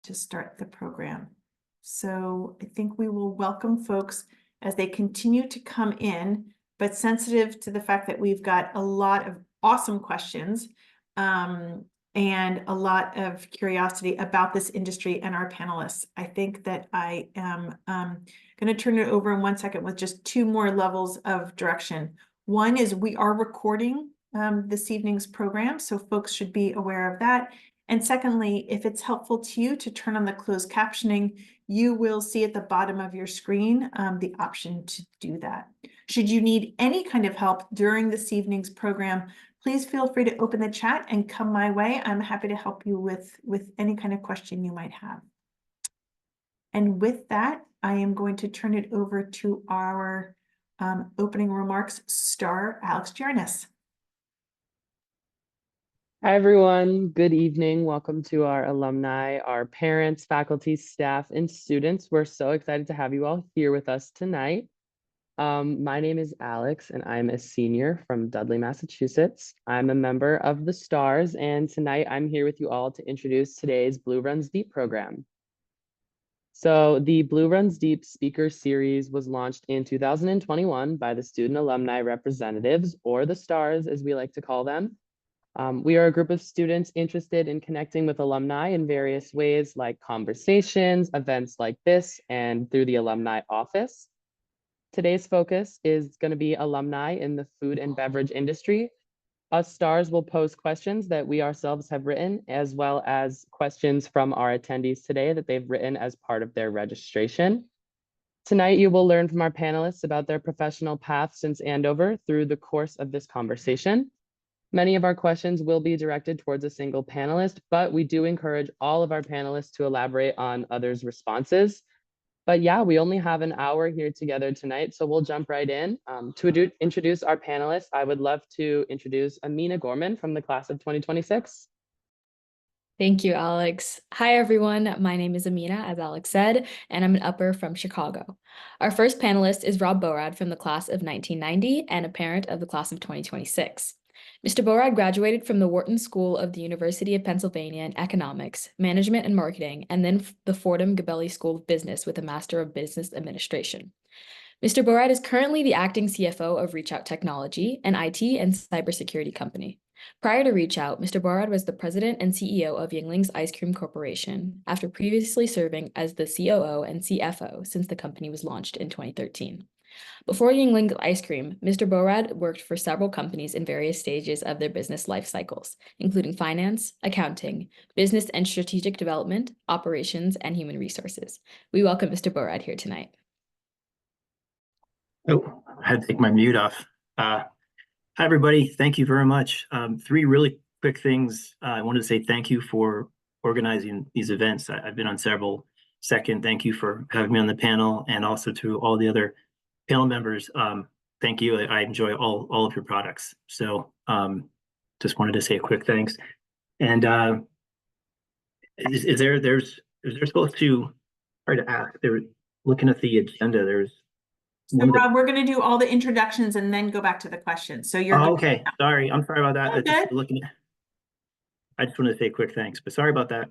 to start the program. So I think we will welcome folks as they continue to come in, but sensitive to the fact that we've got a lot of awesome questions and a lot of curiosity about this industry and our panelists. I think that I am going to turn it over in 1 second with just 2 more levels of direction. One is we are recording this evening's program, so folks should be aware of that. And secondly, if it's helpful to you to turn on the closed captioning, you will see at the bottom of your screen the option to do that. Should you need any kind of help during this evening's program, please feel free to open the chat and come my way. I'm happy to help you with any kind of question you might have. And with that, I am going to turn it over to our opening remarks star, Alex Giarnis. Hi, everyone. Good evening. Welcome to our alumni, our parents, faculty, staff, and students. We're so excited to have you all here with us tonight. My name is Alex, and I'm a senior from Dudley, Massachusetts. I'm a member of the STARS, and tonight I'm here with you all to introduce today's Blue Runs Deep program. So the Blue Runs Deep speaker series was launched in 2021 by the Student Alumni Representatives, or the STARS, as we like to call them. We are a group of students interested in connecting with alumni in various ways, like conversations, events like this, and through the alumni office. Today's focus is going to be alumni in the food and beverage industry. Us STARS will pose questions that we ourselves have written, as well as questions from our attendees today that they've written as part of their registration. Tonight, you will learn from our panelists about their professional path since Andover through the course of this conversation. Many of our questions will be directed towards a single panelist, but we do encourage all of our panelists to elaborate on others' responses. But yeah, we only have an hour here together tonight, so we'll jump right in. To introduce our panelists, I would love to introduce Amina Gorman from the class of 2026. Thank you, Alex. Hi, everyone. My name is Amina, as Alex said, and I'm an upper from Chicago. Our first panelist is Rob Bohorad from the class of 1990 and a parent of the class of 2026. Mr. Bohorad graduated from the Wharton School of the University of Pennsylvania in Economics, Management and Marketing, and then the Fordham Gabelli School of Business with a Master of Business Administration. Mr. Bohorad is currently the acting CFO of ReachOut Technology, an IT and cybersecurity company. Prior to ReachOut, Mr. Bohorad was the president and CEO of Yuengling's Ice Cream Corporation, after previously serving as the COO and CFO since the company was launched in 2013. Before Yuengling Ice Cream, Mr. Bohorad worked for several companies in various stages of their business life cycles, including finance, accounting, business and strategic development, operations, and human resources. We welcome Mr. Bohorad here tonight. Oh, I had to take my mute off. Hi, everybody. Thank you very much. 3 really quick things. I wanted to say thank you for organizing these events. I've been on several. Second, thank you for having me on the panel, and also to all the other panel members. Thank you. I enjoy all of your products. So just wanted to say a quick thanks. And is there supposed to, hard to ask, they're looking at the agenda, there's so Rob, we're going to do all the introductions and then go back to the questions. So you're okay. Sorry, I'm sorry about that. Just looking at, I just wanted to say a quick thanks, but sorry about that.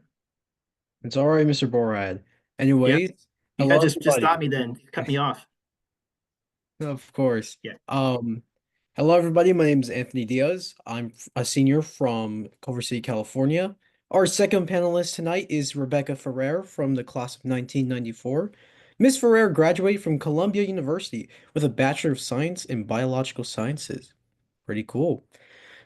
It's all right, Mr. Bohorad. Anyways, yeah, just stop me then. Cut me off. Of course. Yeah. Hello, everybody. My name is Anthony Diaz. I'm a senior from Culver City, California. Our second panelist tonight is Rebecca Ferrer from the class of 1994. Ms. Ferrer graduated from Columbia University with a Bachelor of Science in Biological Sciences. Pretty cool.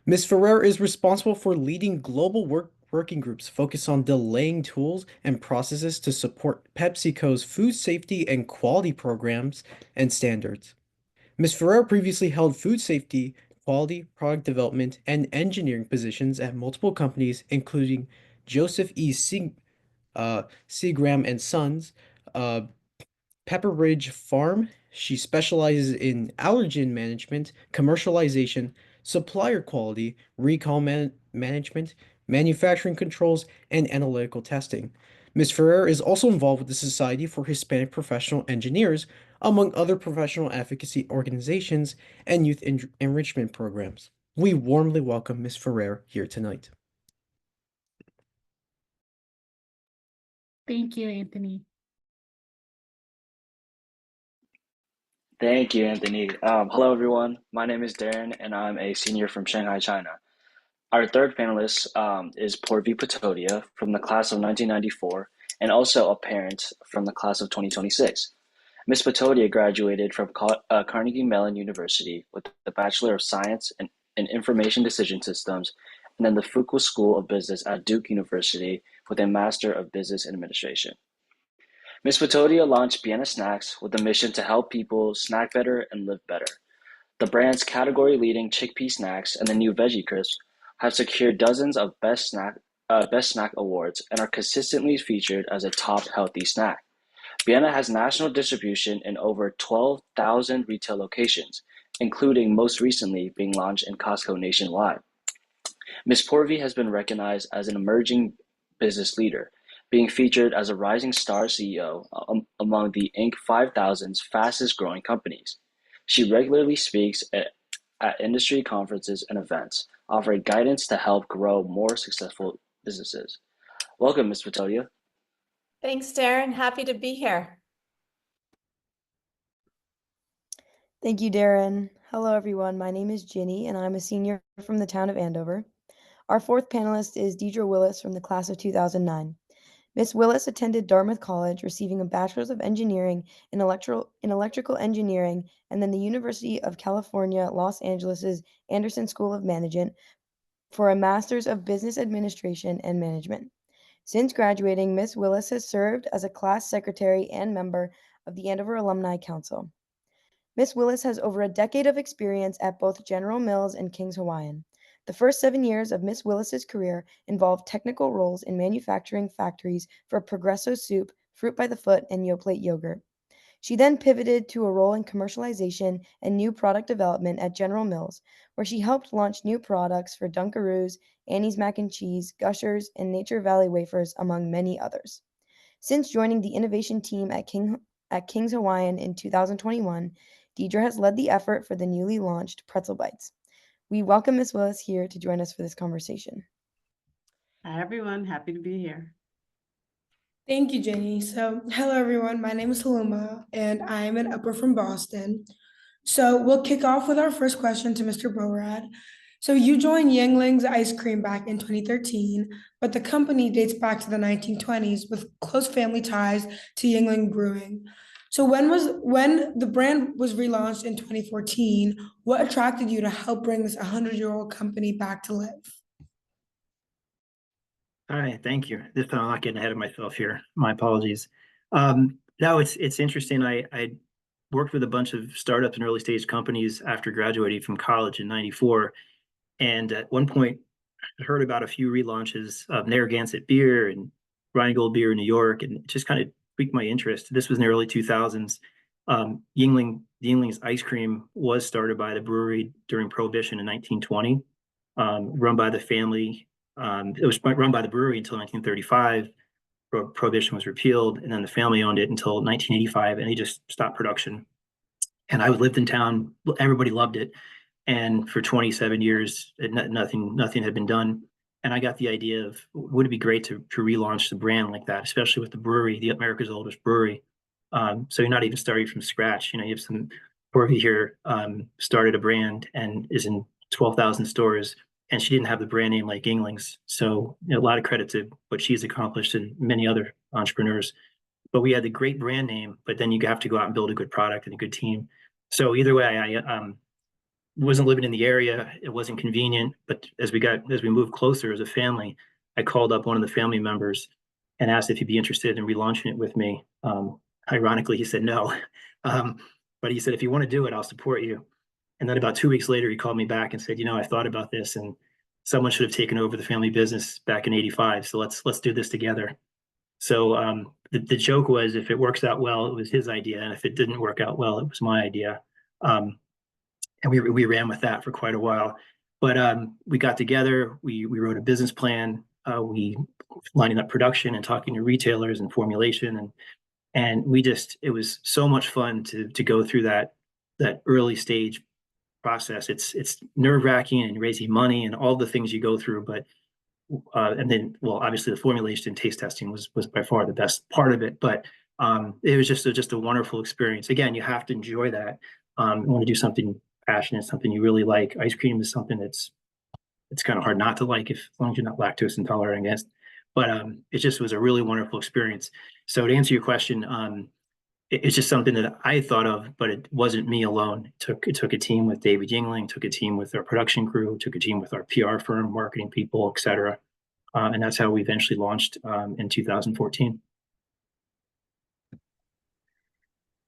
Ms. Ferrer is responsible for leading global working groups focused on delaying tools and processes to support PepsiCo's food safety and quality programs and standards. Ms. Ferrer previously held food safety, quality, product development, and engineering positions at multiple companies, including Joseph E. Seagram and Sons, Pepperidge Farm. She specializes in allergen management, commercialization, supplier quality, recall management, manufacturing controls, and analytical testing. Ms. Ferrer is also involved with the Society for Hispanic Professional Engineers, among other professional advocacy organizations and youth enrichment programs. We warmly welcome Ms. Ferrer here tonight. Thank you, Anthony. Thank you, Anthony. Hello, everyone. My name is Darren, and I'm a senior from Shanghai, China. Our third panelist is Poorvi Patodia from the class of 1994, and also a parent from the class of 2026. Ms. Patodia graduated from Carnegie Mellon University with the Bachelor of Science in Information Decision Systems, and then the Fuqua School of Business at Duke University with a Master of Business Administration. Ms. Patodia launched Biena Snacks with a mission to help people snack better and live better. The brand's category-leading chickpea snacks and the new Veggie Crisps have secured dozens of Best Snack awards and are consistently featured as a top healthy snack. Biena has national distribution in over 12,000 retail locations, including most recently being launched in Costco nationwide. Ms. Poorvi has been recognized as an emerging business leader, being featured as a rising star CEO among the Inc. 5000's fastest growing companies. She regularly speaks at industry conferences and events, offering guidance to help grow more successful businesses. Welcome, Ms. Patodia. Thanks, Darren. Happy to be here. Thank you, Darren. Hello, everyone. My name is Ginny, and I'm a senior from the town of Andover. Our fourth panelist is Deidra Willis from the class of 2009. Ms. Willis attended Dartmouth College, receiving a Bachelor's of Engineering in Electrical Engineering, and then the University of California, Los Angeles' Anderson School of Management for a Master's of Business Administration and Management. Since graduating, Ms. Willis has served as a class secretary and member of the Andover Alumni Council. Ms. Willis has over a decade of experience at both General Mills and King's Hawaiian. The first 7 years of Ms. Willis's career involved technical roles in manufacturing factories for Progresso Soup, Fruit by the Foot, and Yoplait Yogurt. She then pivoted to a role in commercialization and new product development at General Mills, where she helped launch new products for Dunkaroos, Annie's Mac and Cheese, Gushers, and Nature Valley Wafers, among many others. Since joining the innovation team at King's Hawaiian in 2021, Deidra has led the effort for the newly launched Pretzel Bites. We welcome Ms. Willis here to join us for this conversation. Hi, everyone. Happy to be here. Thank you, Jenny. So, hello, everyone. My name is Haluma, and I am an upper from Boston. So, we'll kick off with our first question to Mr. Bohorad. So, you joined Yuengling's ice cream back in 2013, but the company dates back to the 1920s with close family ties to Yuengling Brewing. So when the brand was relaunched in 2014, what attracted you to help bring this 100-year-old company back to life? All right, thank you. I'm not getting ahead of myself here. My apologies. No, it's interesting. I worked with a bunch of startups and early stage companies after graduating from college in '94, and at one point I heard about a few relaunches of Narragansett beer and Rheingold beer in New York, and it just kind of piqued my interest. This was in the early 2000s. Yuengling's ice cream was started by the brewery during Prohibition in 1920, run by the family. It was run by the brewery until 1935. Prohibition was repealed, and then the family owned it until 1985, and they just stopped production. And I lived in town. Everybody loved it, and for 27 years, nothing had been done. And I got the idea of, would it be great to relaunch the brand like that, especially with the brewery, the America's oldest brewery. So you're not even starting from scratch. You have some Poorvi here started a brand and is in 12,000 stores, and she didn't have the brand name like Yuengling's. So a lot of credit to what she's accomplished and many other entrepreneurs. But we had the great brand name, but then you have to go out and build a good product and a good team. So either way, I wasn't living in the area. It wasn't convenient, but as we moved closer as a family, I called up one of the family members and asked if he'd be interested in relaunching it with me. Ironically, he said no, but he said, if you want to do it, I'll support you. And then about 2 weeks later, he called me back and said, I thought about this, and someone should have taken over the family business back in '85. So let's do this together. So the joke was, if it works out well, it was his idea, and if it didn't work out well, it was my idea. And we ran with that for quite a while. But we got together, we wrote a business plan, we lining up production and talking to retailers and formulation, and it was so much fun to go through that early stage process. It's nerve-wracking and raising money and all the things you go through, but and then, well, obviously the formulation and taste testing was by far the best part of it, but it was just a wonderful experience. Again, you have to enjoy that. You want to do something passionate, something you really like. Ice cream is something it's kind of hard not to like, if as long as you're not lactose intolerant, I guess. But it just was a really wonderful experience. So to answer your question, it's just something that I thought of, but it wasn't me alone. It took a team with David Yuengling, took a team with our production crew, took a team with our PR firm, marketing people, et cetera. And that's how we eventually launched in 2014.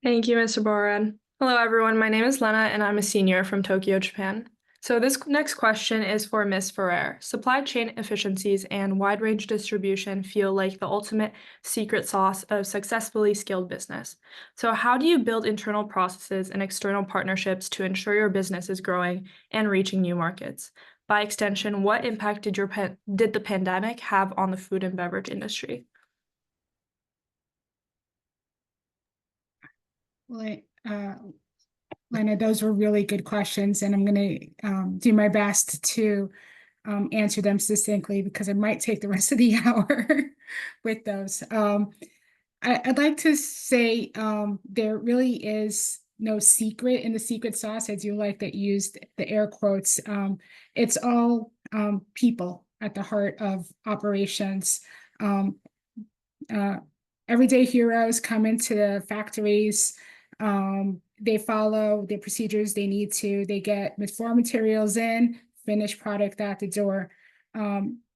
Thank you, Mr. Bohorad. Hello, everyone. My name is Lena, and I'm a senior from Tokyo, Japan. So this next question is for Ms. Ferrer. Supply chain efficiencies and wide-range distribution feel like the ultimate secret sauce of successfully scaled business. So how do you build internal processes and external partnerships to ensure your business is growing and reaching new markets? By extension, what impact did the pandemic have on the food and beverage industry? Well, Lena, those were really good questions, and I'm going to do my best to answer them succinctly because I might take the rest of the hour with those. I'd like to say there really is no secret in the secret sauce. I do like that you used the air quotes. It's all people at the heart of operations. Everyday heroes come into the factories. They follow the procedures they need to. They get raw materials in, finished product out the door.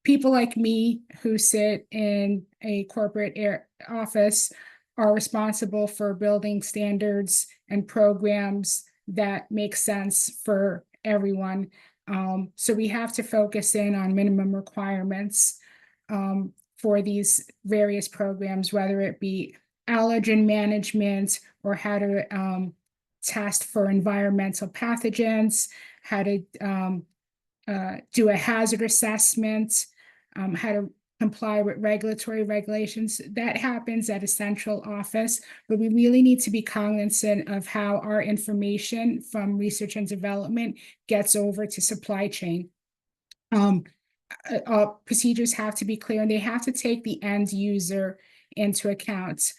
People like me who sit in a corporate office are responsible for building standards and programs that make sense for everyone. So we have to focus in on minimum requirements for these various programs, whether it be allergen management or how to test for environmental pathogens, how to do a hazard assessment, how to comply with regulatory regulations. That happens at a central office, but we really need to be cognizant of how our information from research and development gets over to supply chain. Procedures have to be clear and they have to take the end user into account.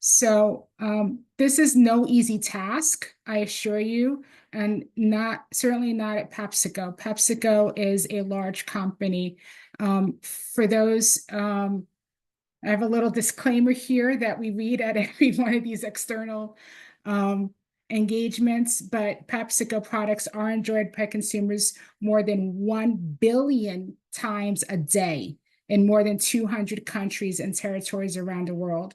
So this is no easy task, I assure you, and certainly not at PepsiCo. PepsiCo is a large company. For those, I have a little disclaimer here that we read at every one of these external engagements, but PepsiCo products are enjoyed by consumers more than 1 billion times a day in more than 200 countries and territories around the world.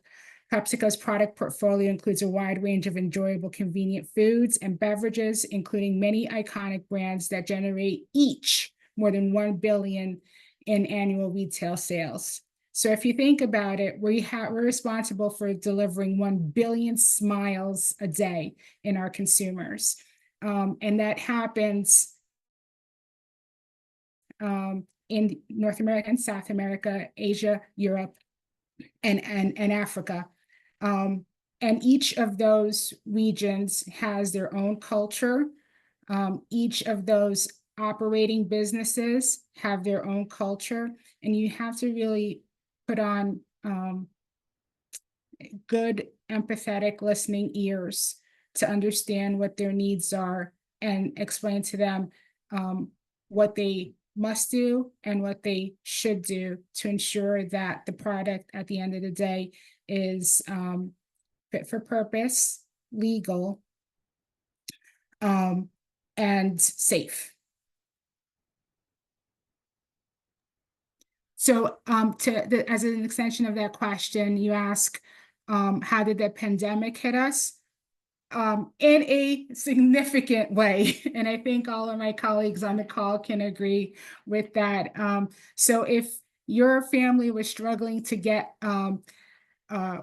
PepsiCo's product portfolio includes a wide range of enjoyable, convenient foods and beverages, including many iconic brands that generate each more than 1 billion in annual retail sales. So if you think about it, we're responsible for delivering 1 billion smiles a day in our consumers. And that happens in North America and South America, Asia, Europe, and Africa. And each of those regions has their own culture. Each of those operating businesses have their own culture, and you have to really put on good, empathetic listening ears to understand what their needs are and explain to them what they must do and what they should do to ensure that the product at the end of the day is fit for purpose, legal, and safe. So as an extension of that question, you ask, how did the pandemic hit us? In a significant way. And I think all of my colleagues on the call can agree with that. So if your family was struggling to get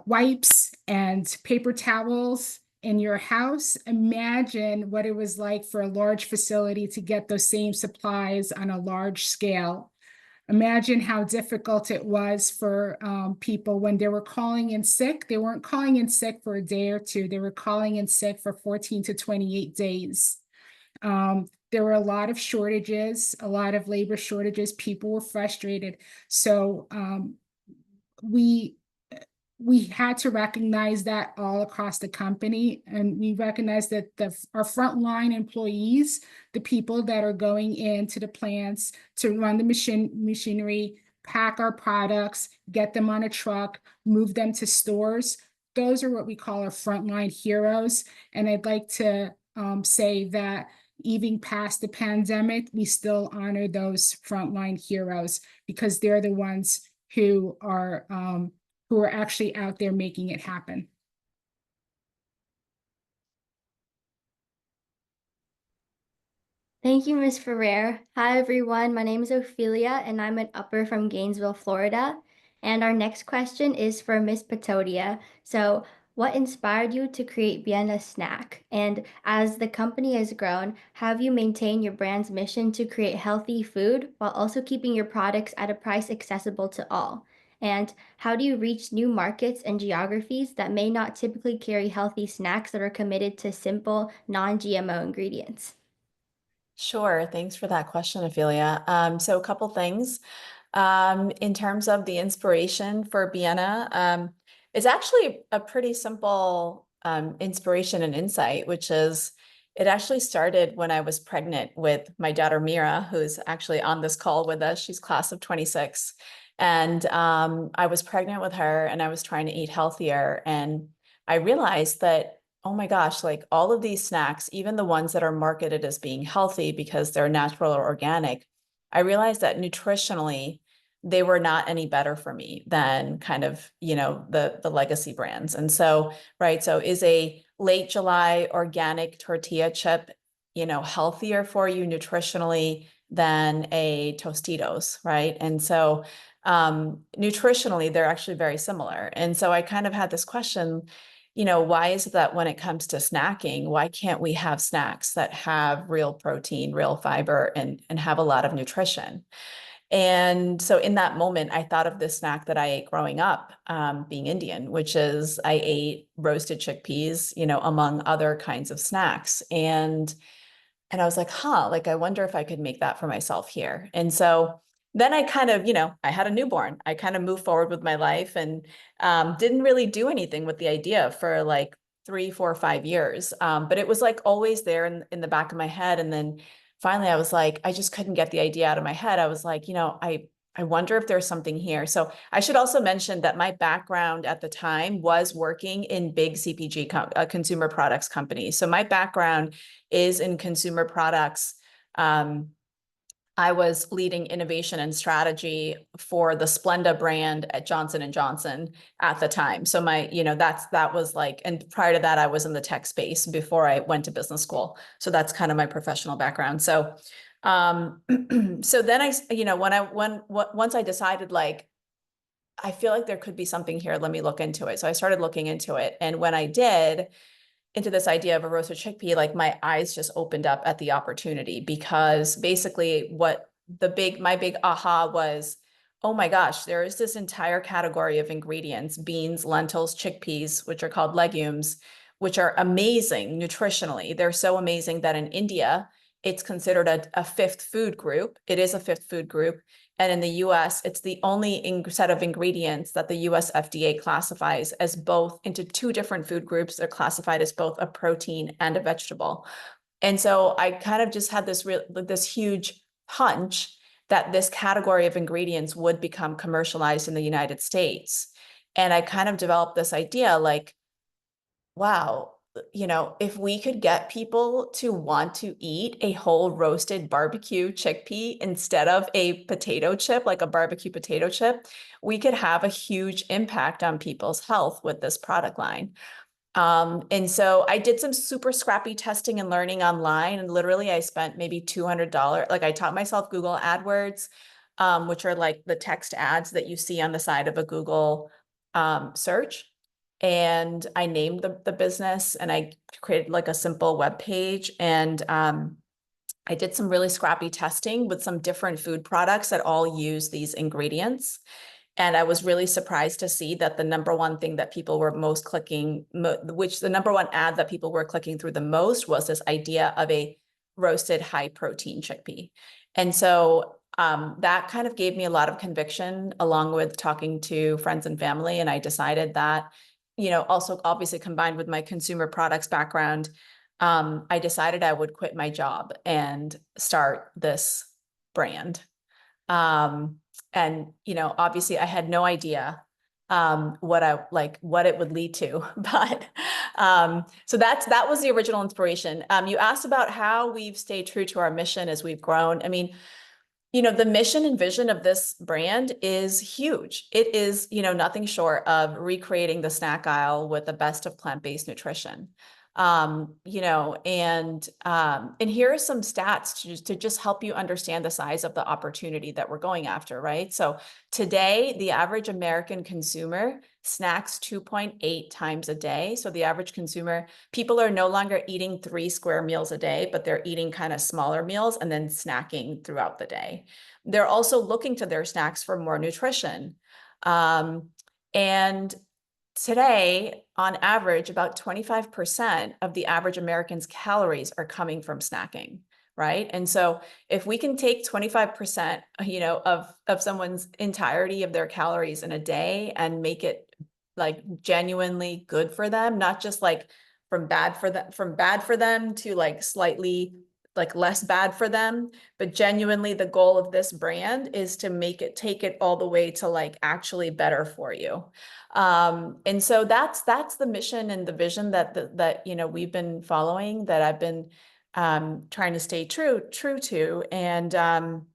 wipes and paper towels in your house, imagine what it was like for a large facility to get those same supplies on a large scale. Imagine how difficult it was for people when they were calling in sick. They weren't calling in sick for a day or two. They were calling in sick for 14 to 28 days. there were a lot of shortages, a lot of labor shortages. People were frustrated. So we had to recognize that all across the company, and we recognize that our frontline employees, the people that are going into the plants to run the machinery, pack our products, get them on a truck, move them to stores. Those are what we call our frontline heroes. And I'd like to say that even past the pandemic, we still honor those frontline heroes because they're the ones who are actually out there making it happen. Thank you, Ms. Ferrer. Hi, everyone. My name is Ophelia, and I'm an upper from Gainesville, Florida. And our next question is for Ms. Patodia. So, what inspired you to create Biena Snack? And as the company has grown, have you maintained your brand's mission to create healthy food while also keeping your products at a price accessible to all? And how do you reach new markets and geographies that may not typically carry healthy snacks that are committed to simple, non-GMO ingredients? Sure. Thanks for that question, Ophelia. So a couple things. In terms of the inspiration for Biena, it's actually a pretty simple inspiration and insight, which is it actually started when I was pregnant with my daughter, Mira, who's actually on this call with us. She's class of 26. And I was pregnant with her and I was trying to eat healthier. And I realized that, oh my gosh, like all of these snacks, even the ones that are marketed as being healthy because they're natural or organic, I realized that nutritionally, they were not any better for me than kind of, the legacy brands. And so, right, so is a late July organic tortilla chip, healthier for you nutritionally than a Tostitos, right? And so nutritionally, they're actually very similar. And so I kind of had this question, why is it that when it comes to snacking, why can't we have snacks that have real protein, real fiber, and have a lot of nutrition? And so in that moment, I thought of this snack that I ate growing up, being Indian, which is I ate roasted chickpeas, among other kinds of snacks. And I was like, I wonder if I could make that for myself here. And so then I kind of, I had a newborn. I kind of moved forward with my life and didn't really do anything with the idea for like 3, 4, 5 years. But it was like always there in the back of my head. And then finally I was like, I just couldn't get the idea out of my head. I was like, I wonder if there's something here. So I should also mention that my background at the time was working in big CPG consumer products companies. So my background is in consumer products. I was leading innovation and strategy for the Splenda brand at Johnson & Johnson at the time. So that was like, and prior to that, I was in the tech space before I went to business school. So that's kind of my professional background. So, so then once I decided like, I feel like there could be something here, let me look into it. So I started looking into it. And when I did, into this idea of a roasted chickpea, like my eyes just opened up at the opportunity, because basically my big aha was, oh my gosh, there is this entire category of ingredients, beans, lentils, chickpeas, which are called legumes, which are amazing nutritionally. They're so amazing that in India, it's considered a fifth food group. It is a fifth food group. And in the US, it's the only set of ingredients that the US FDA classifies as both into 2 different food groups. They're classified as both a protein and a vegetable. And so I kind of just had this huge hunch that this category of ingredients would become commercialized in the United States. And I kind of developed this idea like, wow, if we could get people to want to eat a whole roasted barbecue chickpea instead of a potato chip, like a barbecue potato chip, we could have a huge impact on people's health with this product line. And so I did some super scrappy testing and learning online, and literally I spent maybe $200. Like I taught myself Google AdWords, which are like the text ads that you see on the side of a Google search. And I named the business, and I created like a simple web page, and I did some really scrappy testing with some different food products that all use these ingredients. And I was really surprised to see that the number one thing that people were most clicking, the number one ad that people were clicking through the most was this idea of a roasted high protein chickpea. And so that kind of gave me a lot of conviction, along with talking to friends and family. And I decided that, you know, also obviously combined with my consumer products background, I decided I would quit my job and start this brand. And, you know, obviously I had no idea what it would lead to, but so that was the original inspiration. You asked about how we've stayed true to our mission as we've grown. I mean, you know, the mission and vision of this brand is huge. It is, you know, nothing short of recreating the snack aisle with the best of plant-based nutrition. You know, and here are some stats to just help you understand the size of the opportunity that we're going after, right? So today, the average American consumer snacks 2.8 times a day. So the average consumer, people are no longer eating 3 square meals a day, but they're eating kind of smaller meals and then snacking throughout the day. They're also looking to their snacks for more nutrition. And today, on average, about 25% of the average American's calories are coming from snacking, right? And so if we can take 25%, you know, of someone's entirety of their calories in a day and make it like genuinely good for them, not just like from bad for them to like slightly like less bad for them, but genuinely the goal of this brand is to take it all the way to like actually better for you. And so that's the mission and the vision that you know we've been following, that I've been trying to stay true to. And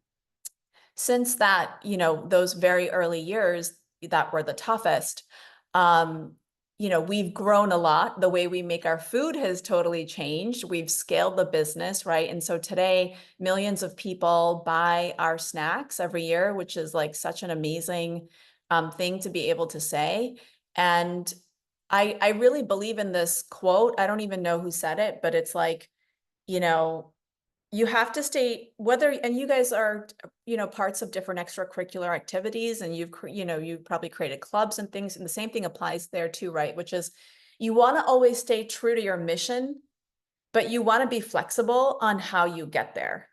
since that, you know, those very early years that were the toughest, you know, we've grown a lot. The way we make our food has totally changed. We've scaled the business, right? And so today, millions of people buy our snacks every year, which is like such an amazing thing to be able to say. And I really believe in this quote. I don't even know who said it, but it's like, you know, you have to stay and you guys are, you know, parts of different extracurricular activities, and you've probably created clubs and things, and the same thing applies there too, right? Which is you want to always stay true to your mission, but you want to be flexible on how you get there,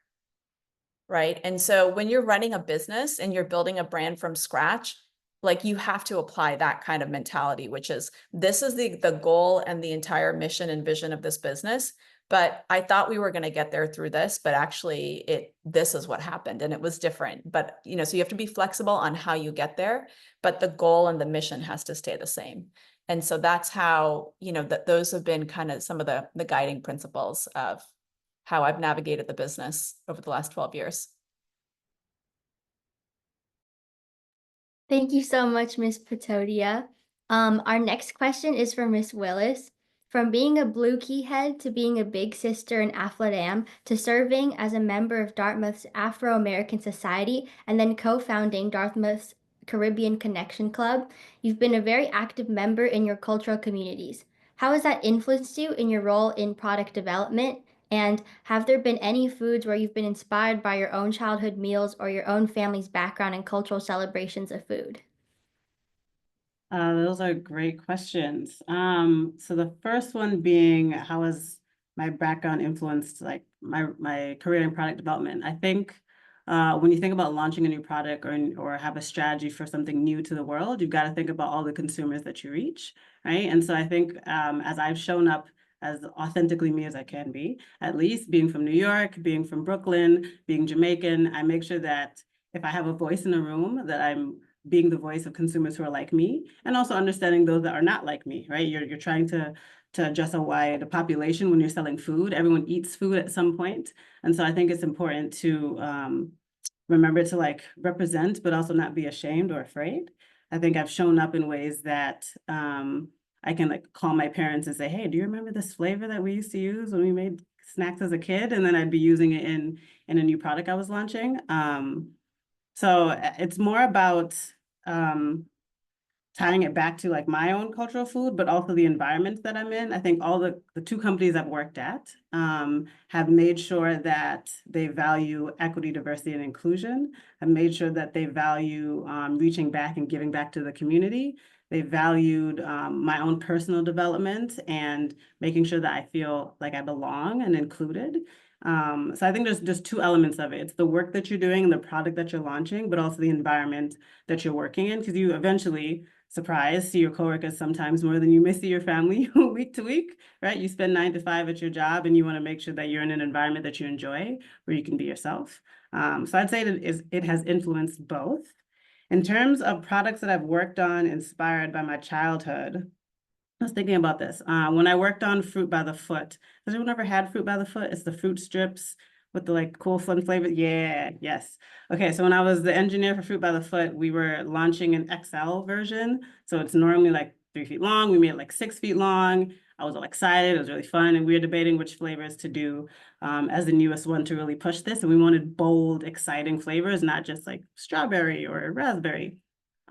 right? And so when you're running a business and you're building a brand from scratch, like you have to apply that kind of mentality, which is this is the goal and the entire mission and vision of this business. But I thought we were going to get there through this, but actually this is what happened, and it was different. But, you know, so you have to be flexible on how you get there, but the goal and the mission has to stay the same. And so that's how, you know, those have been kind of some of the guiding principles of how I've navigated the business over the last 12 years. Thank you so much, Ms. Patodia. Our next question is for Ms. Willis. From being a Blue Key head to being a big sister in Aphrodam to serving as a member of Dartmouth's Afro-American Society and then co-founding Dartmouth's Caribbean Connection Club, you've been a very active member in your cultural communities. How has that influenced you in your role in product development? And have there been any foods where you've been inspired by your own childhood meals or your own family's background and cultural celebrations of food? Those are great questions. So the first one being, how has my background influenced like my career in product development? I think when you think about launching a new product or have a strategy for something new to the world, you've got to think about all the consumers that you reach, right? And so I think as I've shown up as authentically me as I can be, at least being from New York, being from Brooklyn, being Jamaican, I make sure that if I have a voice in a room, that I'm being the voice of consumers who are like me, and also understanding those that are not like me, right? You're trying to address a wide population when you're selling food. Everyone eats food at some point. And so I think it's important to remember to like represent, but also not be ashamed or afraid. I think I've shown up in ways that I can like call my parents and say, hey, do you remember this flavor that we used to use when we made snacks as a kid? And then I'd be using it in a new product I was launching. So it's more about tying it back to like my own cultural food, but also the environment that I'm in. I think all the 2 companies I've worked at have made sure that they value equity, diversity, and inclusion, have made sure that they value reaching back and giving back to the community. They valued my own personal development and making sure that I feel like I belong and included. So I think there's two elements of it. It's the work that you're doing and the product that you're launching, but also the environment that you're working in, because you eventually, surprise, see your coworkers sometimes more than you may see your family week to week, right? You spend 9 to 5 at your job and you want to make sure that you're in an environment that you enjoy, where you can be yourself. So I'd say that it has influenced both. In terms of products that I've worked on inspired by my childhood, I was thinking about this. When I worked on Fruit by the Foot, has anyone ever had Fruit by the Foot? It's the fruit strips with the like cool fun flavor. Yeah, yes. Okay, so when I was the engineer for Fruit by the Foot, we were launching an XL version. So it's normally like 3 feet long. We made it like 6 feet long. I was all excited. It was really fun. And we were debating which flavors to do as the newest one to really push this. And we wanted bold, exciting flavors, not just like strawberry or raspberry.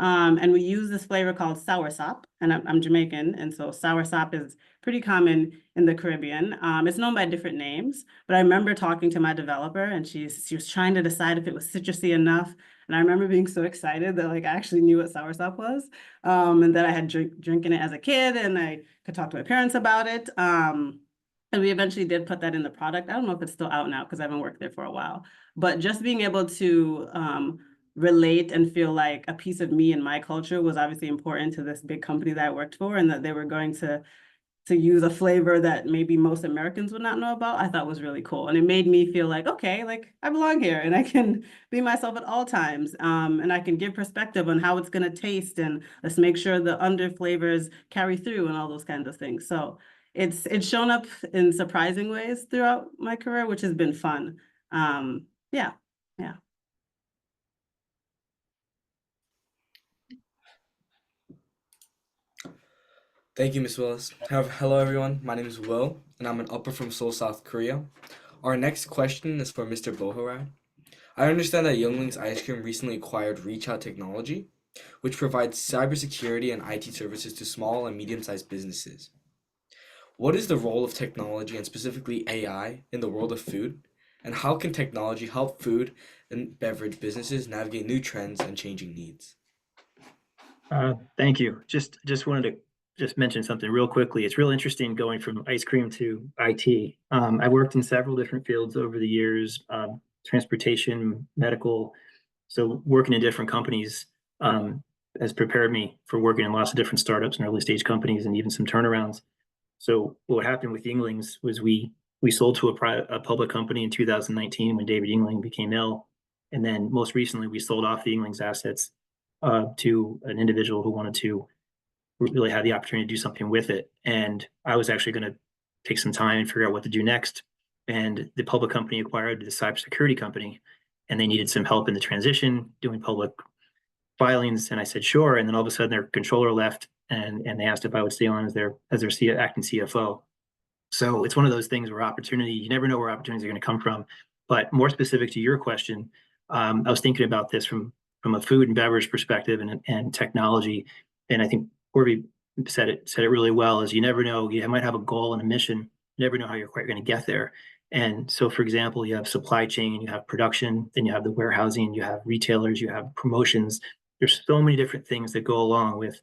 And we use this flavor called soursop, and I'm Jamaican, and so soursop is pretty common in the Caribbean. It's known by different names, but I remember talking to my developer, and she was trying to decide if it was citrusy enough. And I remember being so excited that like I actually knew what soursop was, and that I had drinking it as a kid, and I could talk to my parents about it. And we eventually did put that in the product. I don't know if it's still out now because I haven't worked there for a while, but just being able to relate and feel like a piece of me and my culture was obviously important to this big company that I worked for, and that they were going to use a flavor that maybe most Americans would not know about, I thought was really cool. And it made me feel like, okay, like I belong here and I can be myself at all times. And I can give perspective on how it's gonna taste, and let's make sure the under flavors carry through and all those kinds of things. So it's shown up in surprising ways throughout my career, which has been fun. Yeah. Thank you, Ms. Willis. Hello, everyone. My name is Will, and I'm an upper from Seoul, South Korea. Our next question is for Mr. Bohorad. I understand that Yuengling's ice cream recently acquired Reach Out Technology, which provides cybersecurity and IT services to small and medium-sized businesses. What is the role of technology, and specifically AI, in the world of food? And how can technology help food and beverage businesses navigate new trends and changing needs? Thank you. Just wanted to mention something real quickly. It's real interesting going from ice cream to IT. I worked in several different fields over the years, transportation, medical. So working in different companies has prepared me for working in lots of different startups and early stage companies, and even some turnarounds. So what happened with Yuenglings was we sold to a public company in 2019 when David Yuengling became ill. And then most recently, we sold off the Yuenglings assets to an individual who wanted to really have the opportunity to do something with it. And I was actually going to take some time and figure out what to do next. And the public company acquired the cybersecurity company, and they needed some help in the transition, doing public filings. And I said, sure. And then all of a sudden their controller left, and they asked if I would stay on as their acting CFO. So it's one of those things where opportunity, you never know where opportunities are going to come from. But more specific to your question, I was thinking about this from a food and beverage perspective and technology. And I think Poorvi said it really well, is you never know, you might have a goal and a mission, you never know how you're quite going to get there. And so, for example, you have supply chain, you have production, then you have the warehousing, you have retailers, you have promotions. There's so many different things that go along with,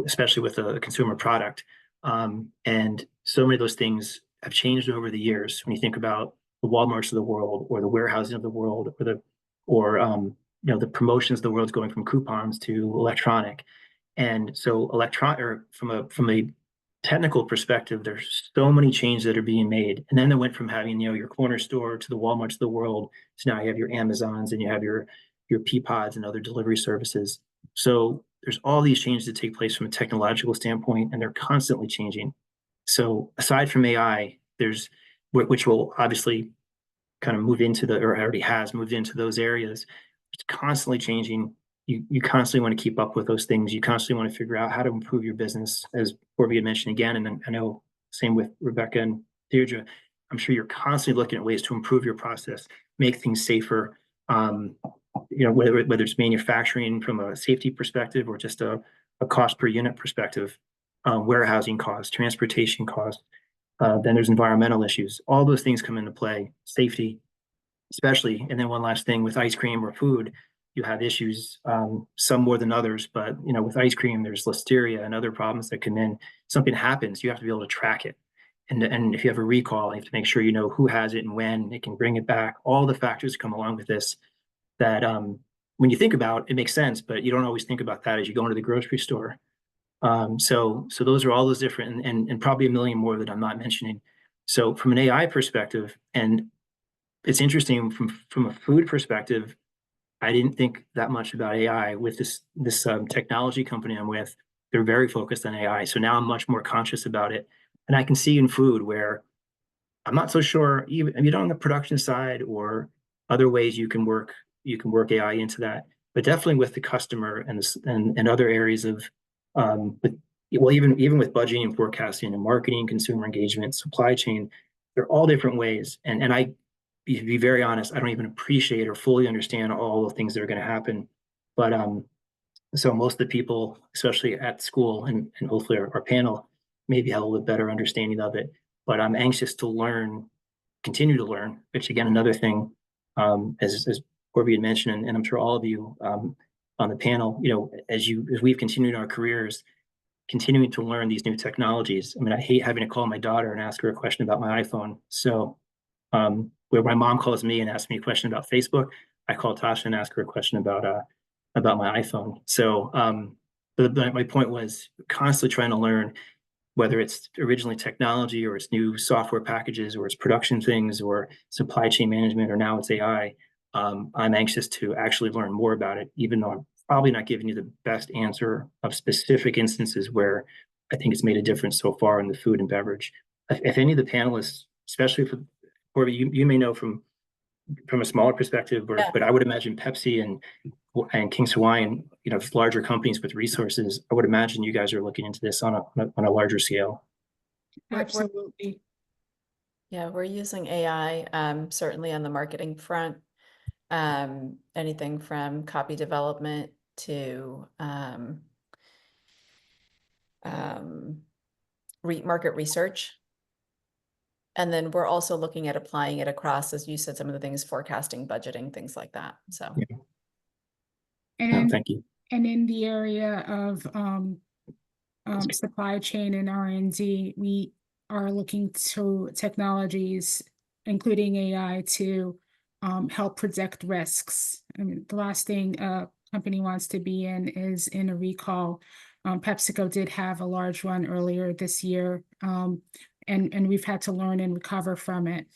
especially with a consumer product. And so many of those things have changed over the years. When you think about the Walmarts of the world, or the warehousing of the world, or the promotions of the world's going from coupons to electronic. And so from a technical perspective, there's so many changes that are being made. And then they went from having, your corner store to the Walmarts of the world. So now you have your Amazons and you have your Peapods and other delivery services. So there's all these changes that take place from a technological standpoint, and they're constantly changing. So aside from AI, which will obviously kind of move into or already has moved into those areas, it's constantly changing. You constantly want to keep up with those things. You constantly want to figure out how to improve your business, as Poorvi had mentioned again. And then I know same with Rebecca and Deidra. I'm sure you're constantly looking at ways to improve your process, make things safer. Whether it's manufacturing from a safety perspective, or just a cost per unit perspective, warehousing costs, transportation costs. Then there's environmental issues. All those things come into play, safety, especially. And then one last thing with ice cream or food, you have issues, some more than others, but with ice cream, there's listeria and other problems that come in. Something happens, you have to be able to track it. and if you have a recall, you have to make sure you know who has it and when it can bring it back. All the factors come along with this that when you think about it makes sense, but you don't always think about that as you go into the grocery store. So those are all those different and probably a million more that I'm not mentioning. So from an AI perspective, and it's interesting from a food perspective, I didn't think that much about AI with this technology company I'm with. They're very focused on AI. So now I'm much more conscious about it. And I can see in food where I'm not so sure, even on the production side or other ways you can work AI into that, but definitely with the customer and other areas of even with budgeting and forecasting and marketing, consumer engagement, supply chain, they're all different ways. And I, to be very honest, I don't even appreciate or fully understand all the things that are going to happen. But so most of the people, especially at school and hopefully our panel, maybe have a little bit better understanding of it. But I'm anxious to learn, continue to learn, which again, another thing, as Poorvi had mentioned, and I'm sure all of you on the panel, as we've continued our careers, continuing to learn these new technologies. I mean, I hate having to call my daughter and ask her a question about my iPhone. So where my mom calls me and asks me a question about Facebook, I call Tasha and ask her a question about my iPhone. So my point was constantly trying to learn, whether it's originally technology or it's new software packages or it's production things or supply chain management, or now it's AI. I'm anxious to actually learn more about it, even though I'm probably not giving you the best answer of specific instances where I think it's made a difference so far in the food and beverage. If any of the panelists, especially for Poorvi, you may know from a smaller perspective, but I would imagine Pepsi and King's Hawaiian, larger companies with resources, I would imagine you guys are looking into this on a larger scale. Absolutely. Yeah, we're using AI, certainly on the marketing front. Anything from copy development to market research. And then we're also looking at applying it across, as you said, some of the things, forecasting, budgeting, things like that. So, And thank you. And in the area of supply chain and R&D, we are looking to technologies, including AI, to help predict risks. I mean, the last thing a company wants to be in is in a recall. PepsiCo did have a large one earlier this year, and we've had to learn and recover from it.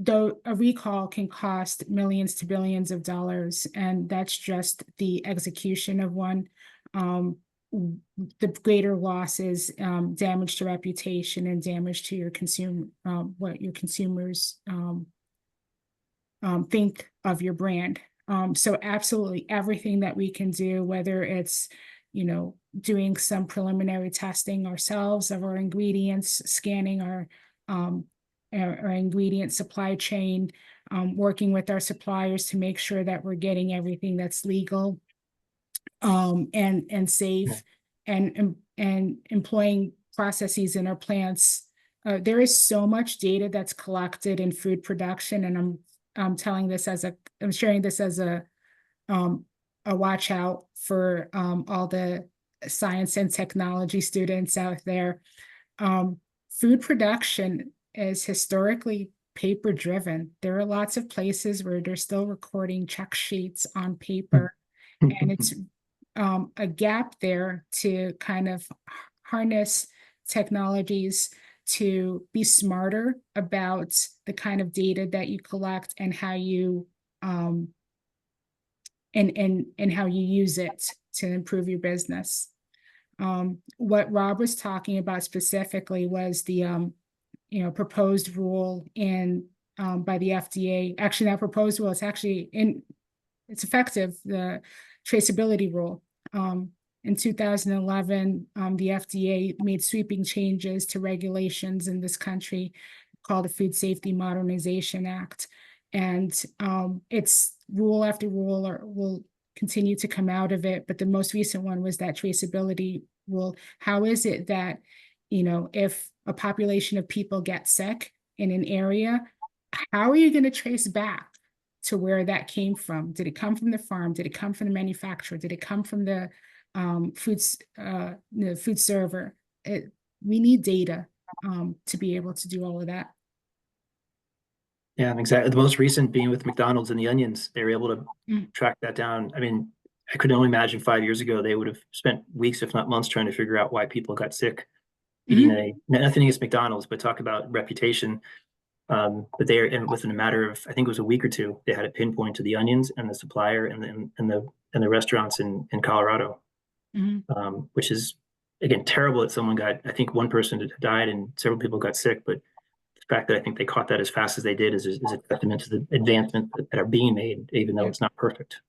Though a recall can cost millions to billions of dollars, and that's just the execution of one. The greater loss is damage to reputation and damage to your consumer, what your consumers think of your brand. So absolutely everything that we can do, whether it's doing some preliminary testing ourselves of our ingredients, scanning our ingredient supply chain, working with our suppliers to make sure that we're getting everything that's legal and safe, and employing processes in our plants. There is so much data that's collected in food production, and I'm sharing this as a watch out for all the science and technology students out there. Food production is historically paper driven. There are lots of places where they're still recording check sheets on paper, and it's a gap there to kind of harness technologies to be smarter about the kind of data that you collect and how you and how you use it to improve your business. What Rob was talking about specifically was the proposed rule by the FDA. Actually, that proposed rule is actually it's effective, the traceability rule. In 2011, the FDA made sweeping changes to regulations in this country called the Food Safety Modernization Act. And it's rule after rule will continue to come out of it. But the most recent one was that traceability rule. How is it that, if a population of people get sick in an area, how are you going to trace back to where that came from? Did it come from the farm? Did it come from the manufacturer? Did it come from the food server? We need data. to be able to do all of that. Yeah, exactly. The most recent being with McDonald's and the onions, they were able to Mm. track that down. I mean, I could only imagine 5 years ago, they would have spent weeks, if not months, trying to figure out why people got sick eating nothing against McDonald's, but talk about reputation. But they are, and within a matter of, I think it was a week or two, they had a pinpoint to the onions and the supplier and the restaurants in Colorado, which is, again, terrible that someone got, I think one person died and several people got sick, but the fact that I think they caught that as fast as they did is a testament to the advancements that are being made, even though it's not perfect.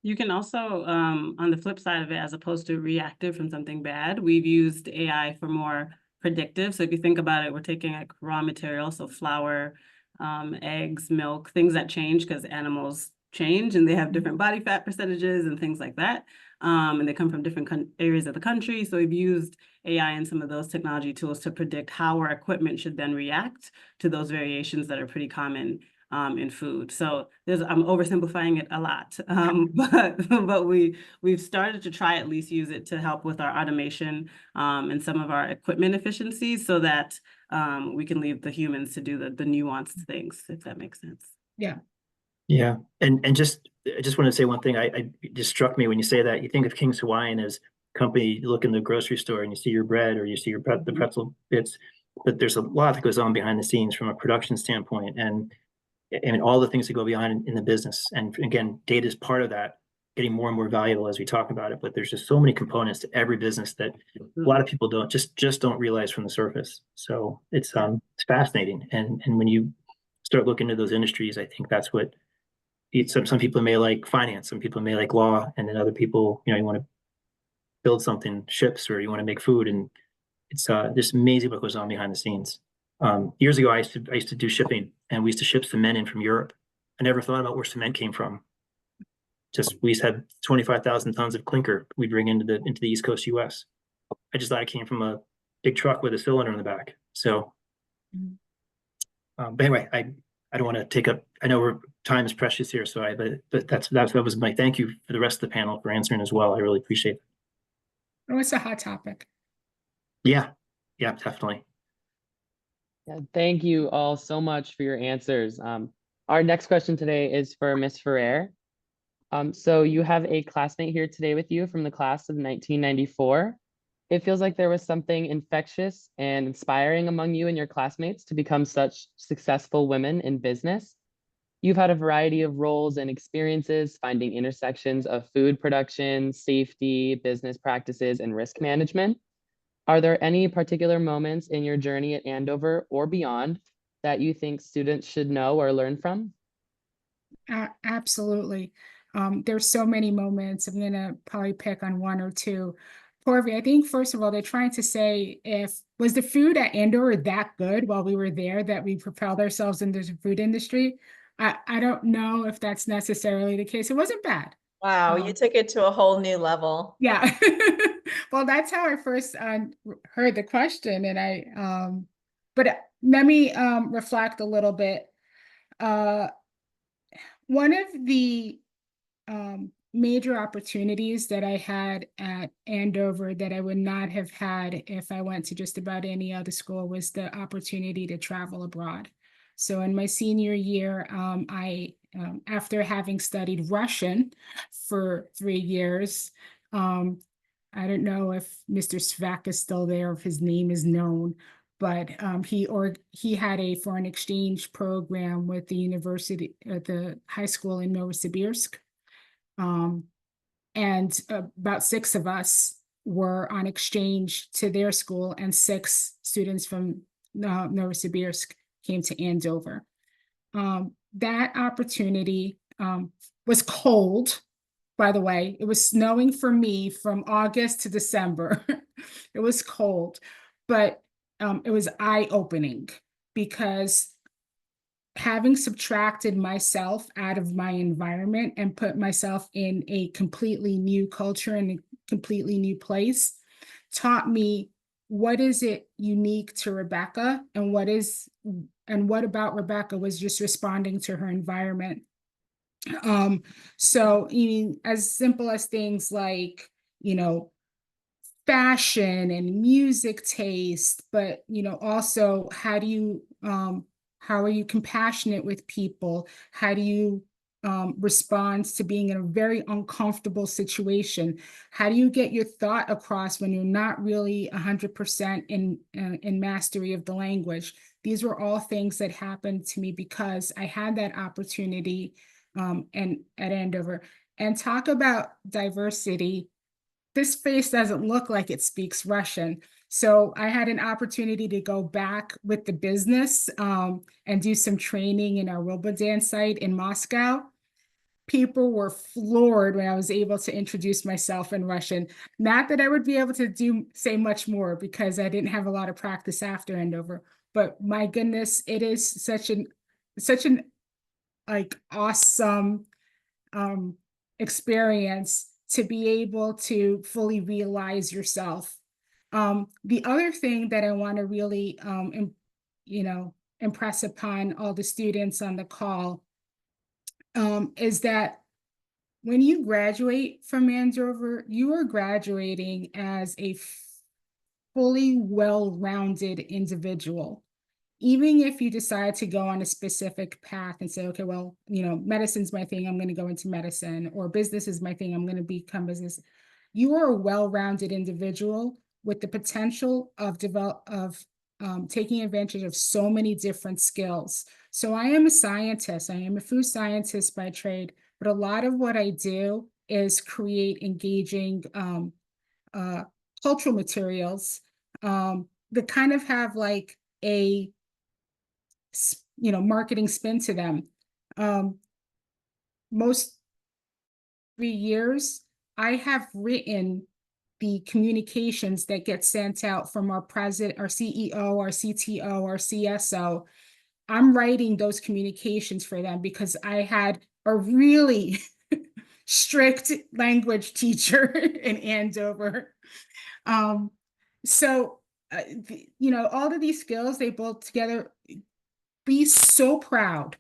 You can also, on the flip side of it, as opposed to reactive from something bad, we've used AI for more predictive. So if you think about it, we're taking like raw materials, so flour, eggs, milk, things that change because animals change and they have different body fat percentages and things like that. And they come from different areas of the country. So we've used AI and some of those technology tools to predict how our equipment should then react to those variations that are pretty common in food. So I'm oversimplifying it a lot, but we've started to try at least use it to help with our automation and some of our equipment efficiencies so that we can leave the humans to do the nuanced things, if that makes sense. Yeah. Yeah. And just, I just want to say one thing. I just struck me when you say that. You think of King's Hawaiian as a company, you look in the grocery store and you see your bread or you see your the pretzel bits, but there's a lot that goes on behind the scenes from a production standpoint and all the things that go behind in the business. And again, data is part of that, getting more and more valuable as we talk about it. But there's just so many components to every business that a lot of people just don't realize from the surface. So it's fascinating. And when you start looking into those industries, I think that's what some people may like finance, some people may like law, and then other people, you want to build something, ships, or you want to make food, and it's just amazing what goes on behind the scenes. Years ago, I used to do shipping, and we used to ship cement in from Europe. I never thought about where cement came from. Just we used to have 25,000 tons of clinker we'd bring into the East Coast U.S. I just thought it came from a big truck with a cylinder in the back. So, but anyway, I don't want to take up. I know time is precious here, so but that was my thank you for the rest of the panel for answering as well. I really appreciate it. Oh, it's a hot topic. Yeah, definitely. Yeah, thank you all so much for your answers. Our next question today is for Ms. Ferrer. So you have a classmate here today with you from the class of 1994. It feels like there was something infectious and inspiring among you and your classmates to become such successful women in business. You've had a variety of roles and experiences, finding intersections of food production, safety, business practices, and risk management. Are there any particular moments in your journey at Andover or beyond that you think students should know or learn from? Absolutely. There's so many moments. I'm going to probably pick on one or two. Poorvi, I think, first of all, they're trying to say, was the food at Andover that good while we were there that we propelled ourselves into the food industry? I don't know if that's necessarily the case. It wasn't bad. Wow, you took it to a whole new level. Yeah. Well, that's how I first heard the question. And but let me reflect a little bit. One of the major opportunities that I had at Andover that I would not have had if I went to just about any other school was the opportunity to travel abroad. So in my senior year, after having studied Russian for 3 years, I don't know if Mr. Svak is still there, if his name is known, but he had a foreign exchange program with the university at the high school in Novosibirsk. And about 6 of us were on exchange to their school, and 6 students from Novosibirsk came to Andover. That opportunity was cold, by the way. It was snowing for me from August to December. It was cold, but it was eye-opening because having subtracted myself out of my environment and put myself in a completely new culture and a completely new place taught me what is it unique to Rebecca and what about Rebecca was just responding to her environment. So as simple as things like, fashion and music taste, but also how are you compassionate with people? How do you respond to being in a very uncomfortable situation? How do you get your thought across when you're not really 100% in mastery of the language? These were all things that happened to me because I had that opportunity and at Andover. And talk about diversity. This face doesn't look like it speaks Russian. So I had an opportunity to go back with the business and do some training in our Robodan site in Moscow. People were floored when I was able to introduce myself in Russian. Not that I would be able to say much more because I didn't have a lot of practice after Andover, but my goodness, it is such an like awesome experience to be able to fully realize yourself. The other thing that I want to really impress upon all the students on the call is that when you graduate from Andover, you are graduating as a fully well-rounded individual. Even if you decide to go on a specific path and say, okay, well, medicine's my thing, I'm going to go into medicine, or business is my thing, I'm going to become business. You are a well-rounded individual with the potential of taking advantage of so many different skills. So I am a scientist. I am a food scientist by trade, but a lot of what I do is create engaging cultural materials that kind of have like a marketing spin to them. Most 3 years, I have written the communications that get sent out from our president, our CEO, our CTO, our CSO. I'm writing those communications for them because I had a really strict language teacher in Andover. So all of these skills, they build together. Be so proud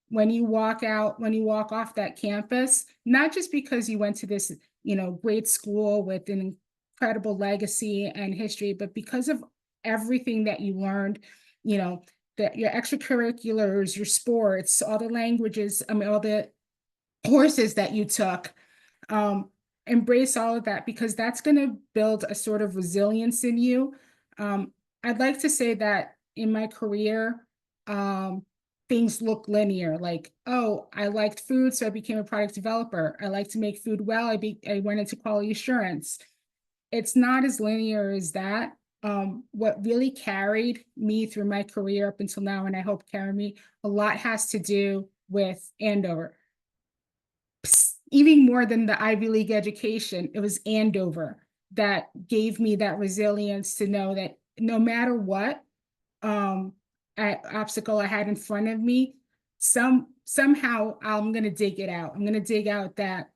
when you walk off that campus, not just because you went to this, great school with an incredible legacy and history, but because of everything that you learned, that your extracurriculars, your sports, all the languages, all the courses that you took. Embrace all of that because that's going to build a sort of resilience in you. I'd like to say that in my career, things look linear, like, oh, I liked food, so I became a product developer. I like to make food well, I went into quality assurance. It's not as linear as that. What really carried me through my career up until now, and I hope carry me, a lot has to do with Andover. Even more than the Ivy League education, it was Andover that gave me that resilience to know that no matter what obstacle I had in front of me, somehow I'm going to dig it out. I'm going to dig out that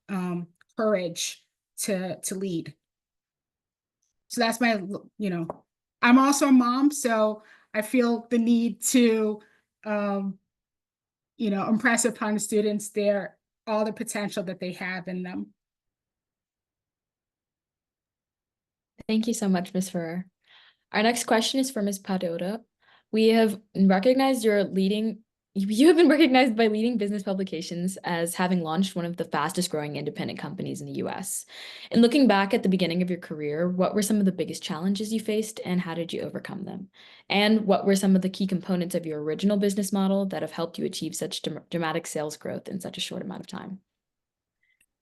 courage to lead. So that's my, I'm also a mom, so I feel the need to, impress upon the students all the potential that they have in them. Thank you so much, Ms. Ferrer. Our next question is for Ms. Patodia. You have been recognized by leading business publications as having launched one of the fastest growing independent companies in the US. And looking back at the beginning of your career, what were some of the biggest challenges you faced and how did you overcome them? And what were some of the key components of your original business model that have helped you achieve such dramatic sales growth in such a short amount of time?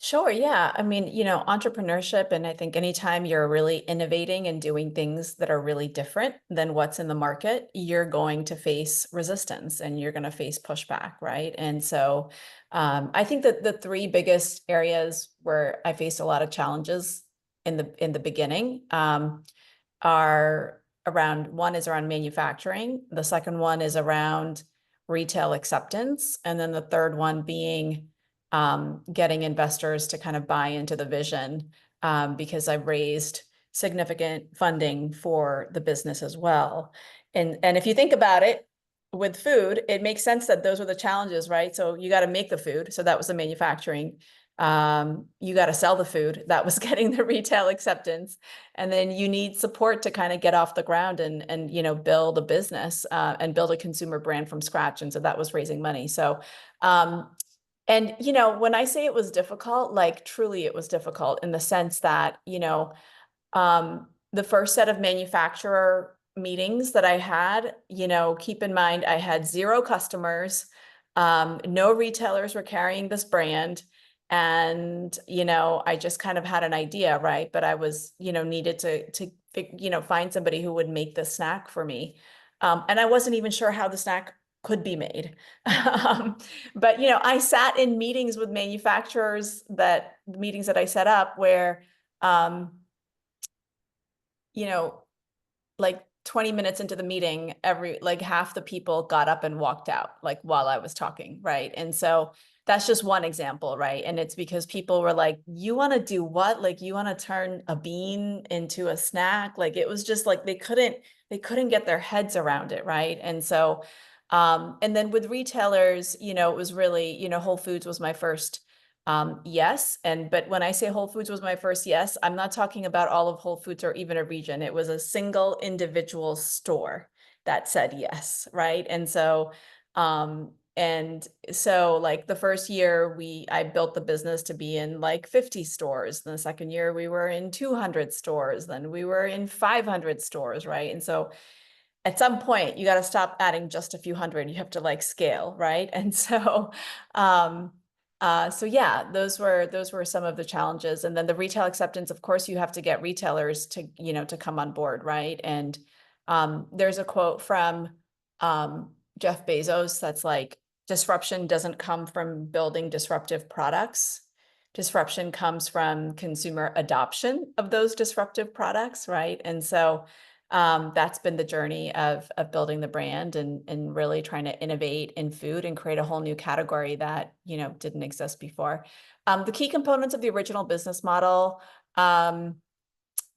Sure, yeah. I mean, entrepreneurship, and I think anytime you're really innovating and doing things that are really different than what's in the market, you're going to face resistance and you're going to face pushback, right? And so I think that the 3 biggest areas where I faced a lot of challenges in the beginning are around, one is around manufacturing, the second one is around retail acceptance, and then the third one being getting investors to kind of buy into the vision because I raised significant funding for the business as well. And if you think about it, with food, it makes sense that those were the challenges, right? So you got to make the food. So that was the manufacturing. you got to sell the food that was getting the retail acceptance, and then you need support to kind of get off the ground and you know, build a business and build a consumer brand from scratch. And so that was raising money. So and you know, when I say it was difficult, like truly it was difficult in the sense that, you know, the first set of manufacturer meetings that I had, you know, keep in mind I had 0 customers, no retailers were carrying this brand. And, you know, I just kind of had an idea, right? But I was, you know, needed to you know, find somebody who would make the snack for me. And I wasn't even sure how the snack could be made. But, you know, I sat in meetings with manufacturers meetings that I set up where, you know, like 20 minutes into the meeting, like half the people got up and walked out, like while I was talking, right? And so that's just one example, right? And it's because people were like, you want to do what? Like, you want to turn a bean into a snack? Like, it was just like they couldn't get their heads around it, right? And so and then with retailers, you know, it was really, you know, Whole Foods was my first yes. But when I say Whole Foods was my first yes, I'm not talking about all of Whole Foods or even a region. It was a single individual store that said yes, right? And so like the first year I built the business to be in like 50 stores. Then the second year we were in 200 stores. Then we were in 500 stores, right? And so at some point you got to stop adding just a few hundred. You have to like scale, right? And so so yeah, those were some of the challenges. And then the retail acceptance, of course, you have to get retailers to, you know, to come on board, right? And there's a quote from Jeff Bezos that's like, disruption doesn't come from building disruptive products. Disruption comes from consumer adoption of those disruptive products, right? And so that's been the journey of building the brand and really trying to innovate in food and create a whole new category that, you know, didn't exist before. The key components of the original business model, not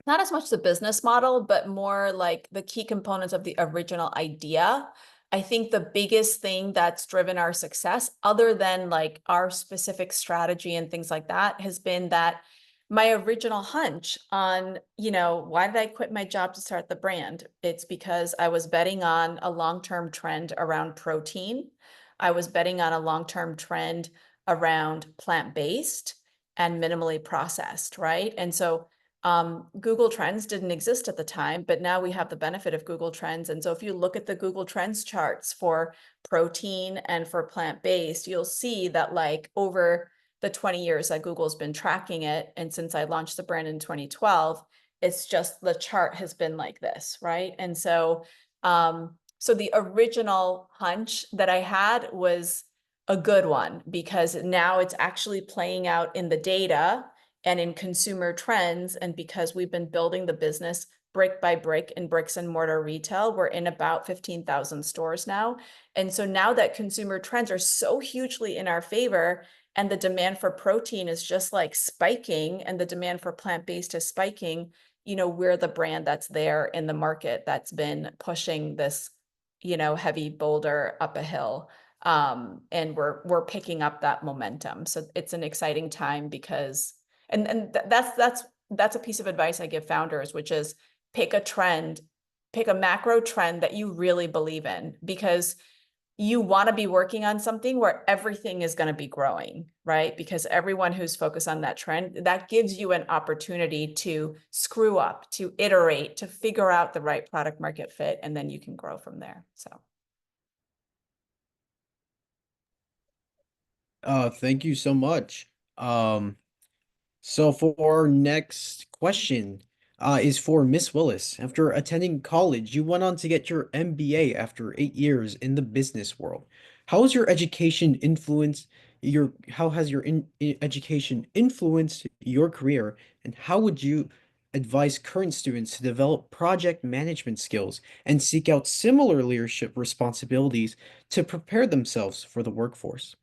as much the business model, but more like the key components of the original idea. I think the biggest thing that's driven our success, other than like our specific strategy and things like that, has been that my original hunch on, you know, why did I quit my job to start the brand? It's because I was betting on a long-term trend around protein. I was betting on a long-term trend around plant-based and minimally processed, right? And so Google Trends didn't exist at the time, but now we have the benefit of Google Trends. And so if you look at the Google Trends charts for protein and for plant-based, you'll see that like over the 20 years that Google's been tracking it, and since I launched the brand in 2012, it's just the chart has been like this, right? And so so the original hunch that I had was a good one, because now it's actually playing out in the data and in consumer trends. And because we've been building the business brick by brick in bricks and mortar retail, we're in about 15,000 stores now. And so now that consumer trends are so hugely in our favor, and the demand for protein is just like spiking, and the demand for plant-based is spiking, you know, we're the brand that's there in the market that's been pushing this, you know, heavy boulder up a hill. And we're picking up that momentum. So it's an exciting time because that's a piece of advice I give founders, which is pick a macro trend that you really believe in, because you want to be working on something where everything is going to be growing, right? Because everyone who's focused on that trend, that gives you an opportunity to screw up, to iterate, to figure out the right product market fit, and then you can grow from there. So. Thank you so much. So for our next question, is for Miss Willis. After attending college, you went on to get your MBA after 8 years in the business world. How has your education influenced education influenced your career, and how would you advise current students to develop project management skills and seek out similar leadership responsibilities to prepare themselves for the workforce?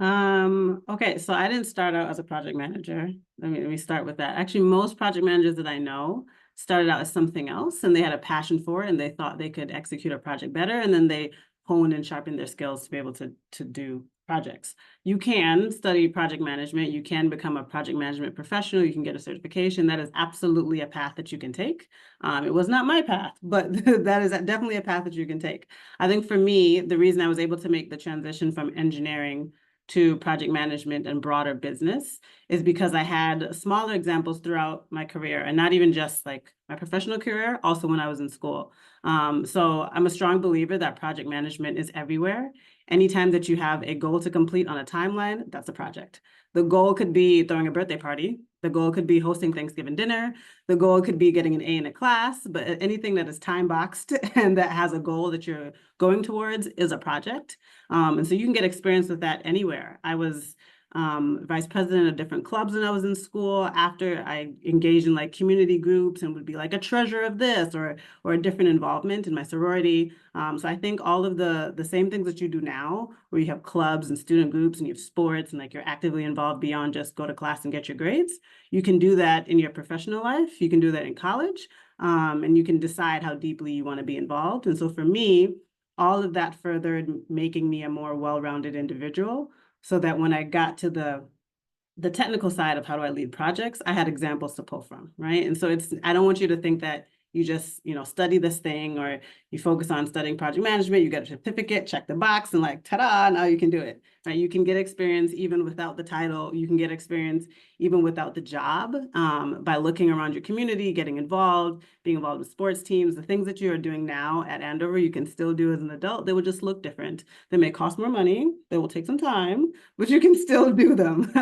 Okay, so I didn't start out as a project manager. Let me start with that. Actually, most project managers that I know started out as something else, and they had a passion for it, and they thought they could execute a project better, and then they hone and sharpen their skills to be able to do projects. You can study project management. You can become a project management professional. You can get a certification. That is absolutely a path that you can take. It was not my path, but that is definitely a path that you can take. I think for me, the reason I was able to make the transition from engineering to project management and broader business is because I had smaller examples throughout my career, and not even just like my professional career, also when I was in school. So I'm a strong believer that project management is everywhere. Anytime that you have a goal to complete on a timeline, that's a project. The goal could be throwing a birthday party. The goal could be hosting Thanksgiving dinner. The goal could be getting an A in a class, but anything that is time boxed and that has a goal that you're going towards is a project. And so you can get experience with that anywhere. I was vice president of different clubs when I was in school. After I engaged in like community groups and would be like a treasurer of this or a different involvement in my sorority. So I think all of the same things that you do now, where you have clubs and student groups and you have sports and like you're actively involved beyond just go to class and get your grades, you can do that in your professional life. You can do that in college, and you can decide how deeply you want to be involved. And so for me, all of that furthered making me a more well-rounded individual, so that when I got to the technical side of how do I lead projects, I had examples to pull from, right? And so I don't want you to think that you just, study this thing or you focus on studying project management, you get a certificate, check the box and like, ta-da, now you can do it, right? You can get experience even without the title. You can get experience even without the job by looking around your community, getting involved, being involved with sports teams. The things that you are doing now at Andover, you can still do as an adult. They will just look different. They may cost more money. They will take some time, but you can still do them.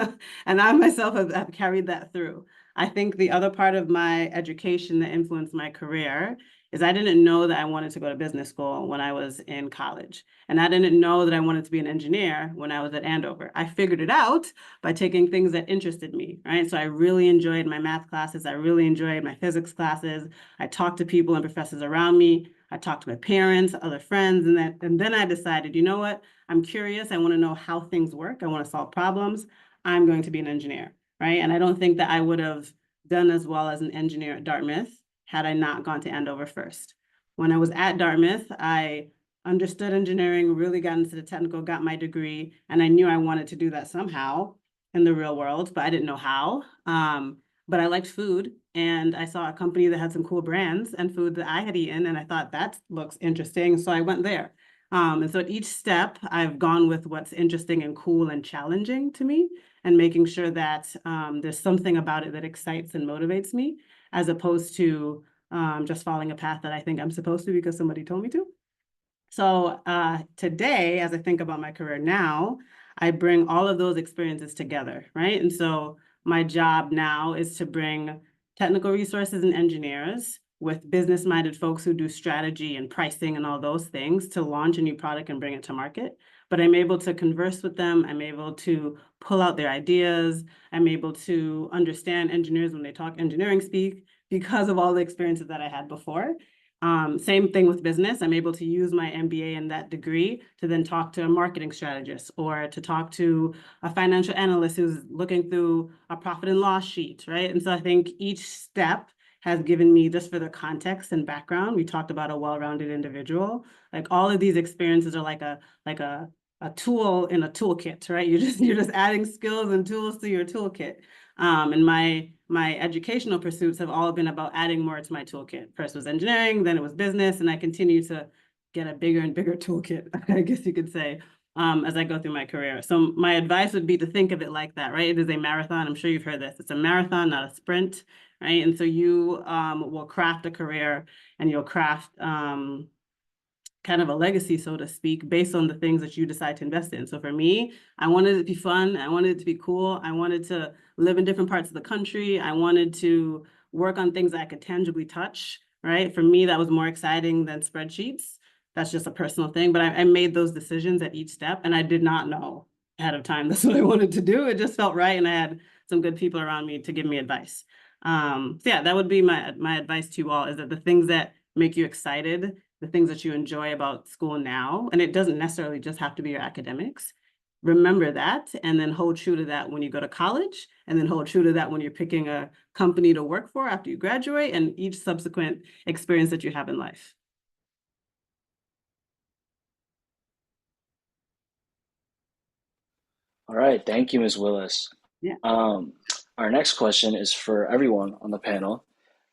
And I myself have carried that through. I think the other part of my education that influenced my career is I didn't know that I wanted to go to business school when I was in college. And I didn't know that I wanted to be an engineer when I was at Andover. I figured it out by taking things that interested me, right? So I really enjoyed my math classes. I really enjoyed my physics classes. I talked to people and professors around me. I talked to my parents, other friends, and then I decided, you know what? I'm curious. I want to know how things work. I want to solve problems. I'm going to be an engineer. Right. And I don't think that I would have done as well as an engineer at Dartmouth had I not gone to Andover first. When I was at Dartmouth, I understood engineering, really got into the technical, got my degree, and I knew I wanted to do that somehow in the real world, but I didn't know how. But I liked food, and I saw a company that had some cool brands and food that I had eaten, and I thought that looks interesting, so I went there. And so at each step, I've gone with what's interesting and cool and challenging to me, and making sure that there's something about it that excites and motivates me, as opposed to just following a path that I think I'm supposed to because somebody told me to. So today, as I think about my career now, I bring all of those experiences together, right? And so my job now is to bring technical resources and engineers with business-minded folks who do strategy and pricing and all those things to launch a new product and bring it to market. But I'm able to converse with them. I'm able to pull out their ideas. I'm able to understand engineers when they talk engineering speak because of all the experiences that I had before. Same thing with business. I'm able to use my MBA and that degree to then talk to a marketing strategist or to talk to a financial analyst who's looking through a profit and loss sheet, right? And so I think each step has given me, just for the context and background, we talked about a well-rounded individual. Like all of these experiences are like a tool in a toolkit, right? You're just adding skills and tools to your toolkit. And my educational pursuits have all been about adding more to my toolkit. First was engineering, then it was business, and I continue to get a bigger and bigger toolkit, I guess you could say, as I go through my career. So my advice would be to think of it like that, right? It is a marathon. I'm sure you've heard this. It's a marathon, not a sprint, right? And so you will craft a career and you'll craft kind of a legacy, so to speak, based on the things that you decide to invest in. So for me, I wanted it to be fun. I wanted it to be cool. I wanted to live in different parts of the country. I wanted to work on things that I could tangibly touch, right? For me, that was more exciting than spreadsheets. That's just a personal thing, but I made those decisions at each step, and I did not know ahead of time that's what I wanted to do. It just felt right, and I had some good people around me to give me advice. So yeah, that would be my advice to you all, is that the things that make you excited, the things that you enjoy about school now, and it doesn't necessarily just have to be your academics, remember that, and then hold true to that when you go to college, and then hold true to that when you're picking a company to work for after you graduate, and each subsequent experience that you have in life. All right, thank you, Ms. Willis. Yeah. Our next question is for everyone on the panel.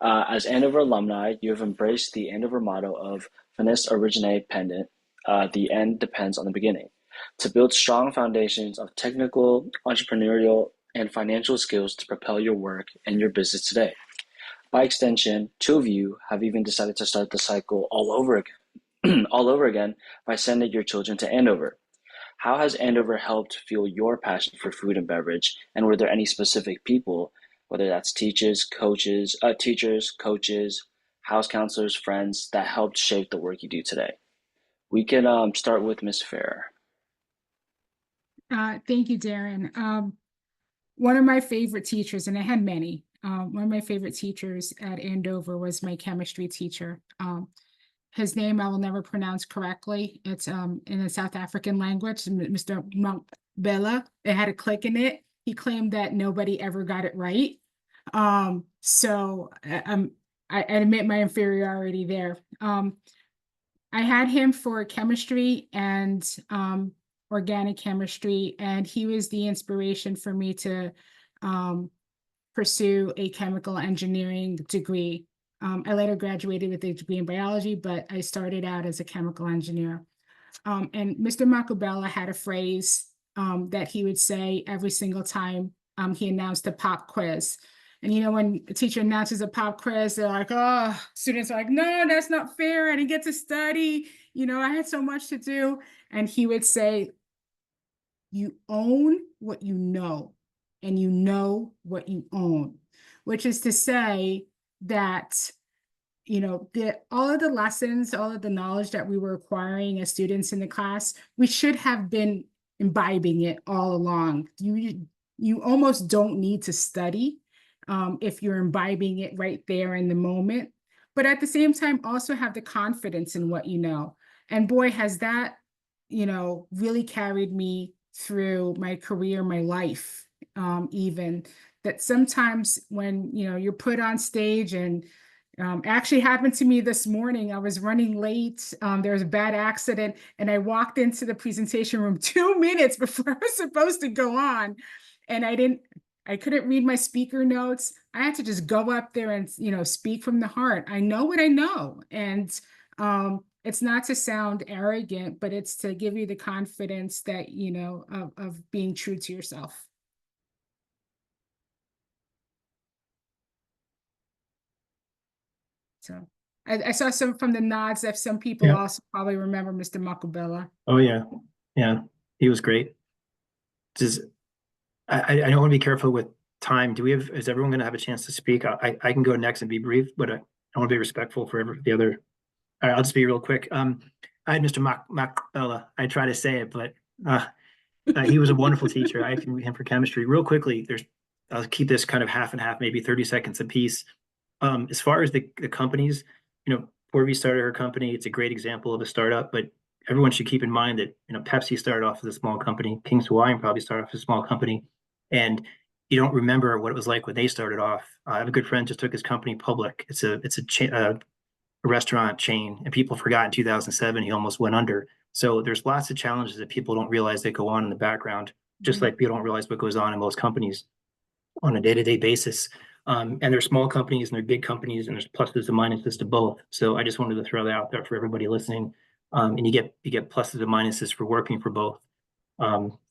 As Andover alumni, you have embraced the Andover motto of Finis Origine Pendent, the end depends on the beginning, to build strong foundations of technical, entrepreneurial, and financial skills to propel your work and your business today. By extension, two of you have even decided to start the cycle all over again by sending your children to Andover. How has Andover helped fuel your passion for food and beverage? And were there any specific people, whether that's teachers, coaches, house counselors, friends, that helped shape the work you do today? We can start with Ms. Ferrer. Thank you, Darren. One of my favorite teachers, and I had many, one of my favorite teachers at Andover was my chemistry teacher. His name I will never pronounce correctly. It's in the South African language, Mr. Bella. It had a click in it. He claimed that nobody ever got it right. So I admit my inferiority there. I had him for chemistry and organic chemistry, and he was the inspiration for me to pursue a chemical engineering degree. I later graduated with a degree in biology, but I started out as a chemical engineer. And Mr. Macubella had a phrase that he would say every single time he announced a pop quiz. And you know, when a teacher announces a pop quiz, they're like, oh, students are like, no, that's not fair. I didn't get to study. You know, I had so much to do. And he would say, you own what you know, and you know what you own, which is to say that, you know, all of the lessons, all of the knowledge that we were acquiring as students in the class, we should have been imbibing it all along. You almost don't need to study if you're imbibing it right there in the moment. But at the same time, also have the confidence in what you know. And boy, has that, you know, really carried me through my career, my life, even that sometimes when, you know, you're put on stage and actually happened to me this morning. I was running late. There was a bad accident and I walked into the presentation room 2 minutes before I was supposed to go on. And I couldn't read my speaker notes. I had to just go up there and, you know, speak from the heart. I know what I know. And it's not to sound arrogant, but it's to give you the confidence that, you know, of being true to yourself. So I saw some from the nods that some people also probably remember Mr. Macubella. Oh yeah. Yeah. He was great. I don't want to be careful with time. Is everyone going to have a chance to speak? I can go next and be brief, but I want to be respectful for the other. All right, I'll just be real quick. I had Mr. Macubella. I try to say it, but he was a wonderful teacher. I had him for chemistry. Real quickly, I'll keep this kind of half and half, maybe 30 seconds apiece. As far as the companies, you know, Poorvi started her company. It's a great example of a startup, but everyone should keep in mind that, you know, Pepsi started off as a small company. King's Hawaiian probably started off as a small company, and you don't remember what it was like when they started off. I have a good friend just took his company public. It's a restaurant chain, and people forgot in 2007 he almost went under. So there's lots of challenges that people don't realize that go on in the background, just like people don't realize what goes on in most companies on a day-to-day basis. And there's small companies and there's big companies, and there's pluses and minuses to both. So I just wanted to throw that out there for everybody listening. And you get pluses and minuses for working for both.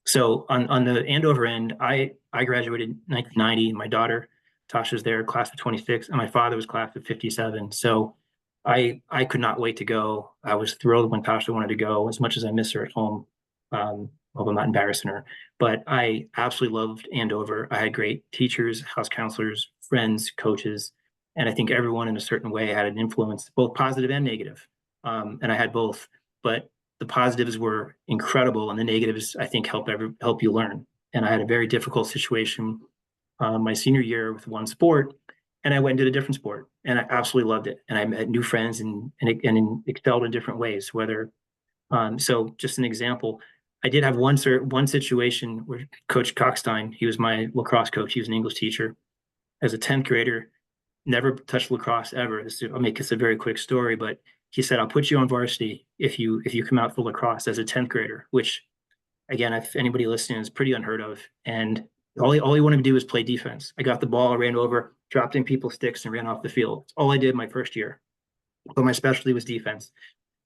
So on the Andover end, I graduated in 1990. My daughter Tasha's there, class of 26, and my father was class of 57. So I could not wait to go. I was thrilled when Tasha wanted to go, as much as I miss her at home. Hope I'm not embarrassing her, but I absolutely loved Andover. I had great teachers, house counselors, friends, coaches, and I think everyone in a certain way had an influence, both positive and negative. And I had both, but the positives were incredible, and the negatives, I think, help you learn. And I had a very difficult situation my senior year with one sport, and I went and did a different sport, and I absolutely loved it. And I met new friends and excelled in different ways. So just an example, I did have one situation where Coach Cockstein, he was my lacrosse coach. He was an English teacher. As a 10th grader, never touched lacrosse ever. I'll make this a very quick story, but he said, I'll put you on varsity if you come out for lacrosse as a 10th grader, which again, if anybody listening, is pretty unheard of. And all he wanted to do was play defense. I got the ball, I ran over, dropped in people's sticks, and ran off the field. That's all I did my first year. But my specialty was defense.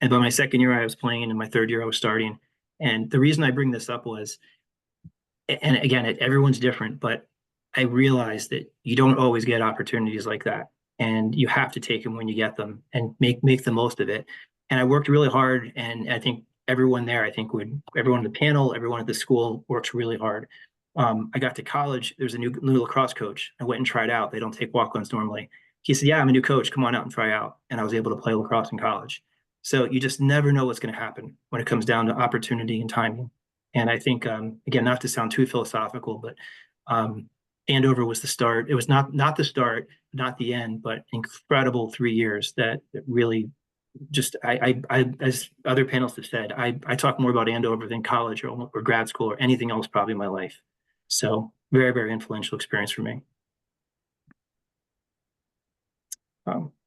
And by my second year, I was playing, and in my third year, I was starting. And the reason I bring this up was, and again, everyone's different, but I realized that you don't always get opportunities like that. And you have to take them when you get them and make the most of it. And I worked really hard, and I think everyone there, everyone on the panel, everyone at the school works really hard. I got to college, there's a new lacrosse coach. I went and tried out. They don't take walk-ons normally. He said, yeah, I'm a new coach, come on out and try out. And I was able to play lacrosse in college. So you just never know what's going to happen when it comes down to opportunity and timing. And I think, again, not to sound too philosophical, but Andover was the start. It was not the start, not the end, but incredible 3 years that really just, I as other panelists have said, I talk more about Andover than college or grad school or anything else probably in my life. So very, very influential experience for me.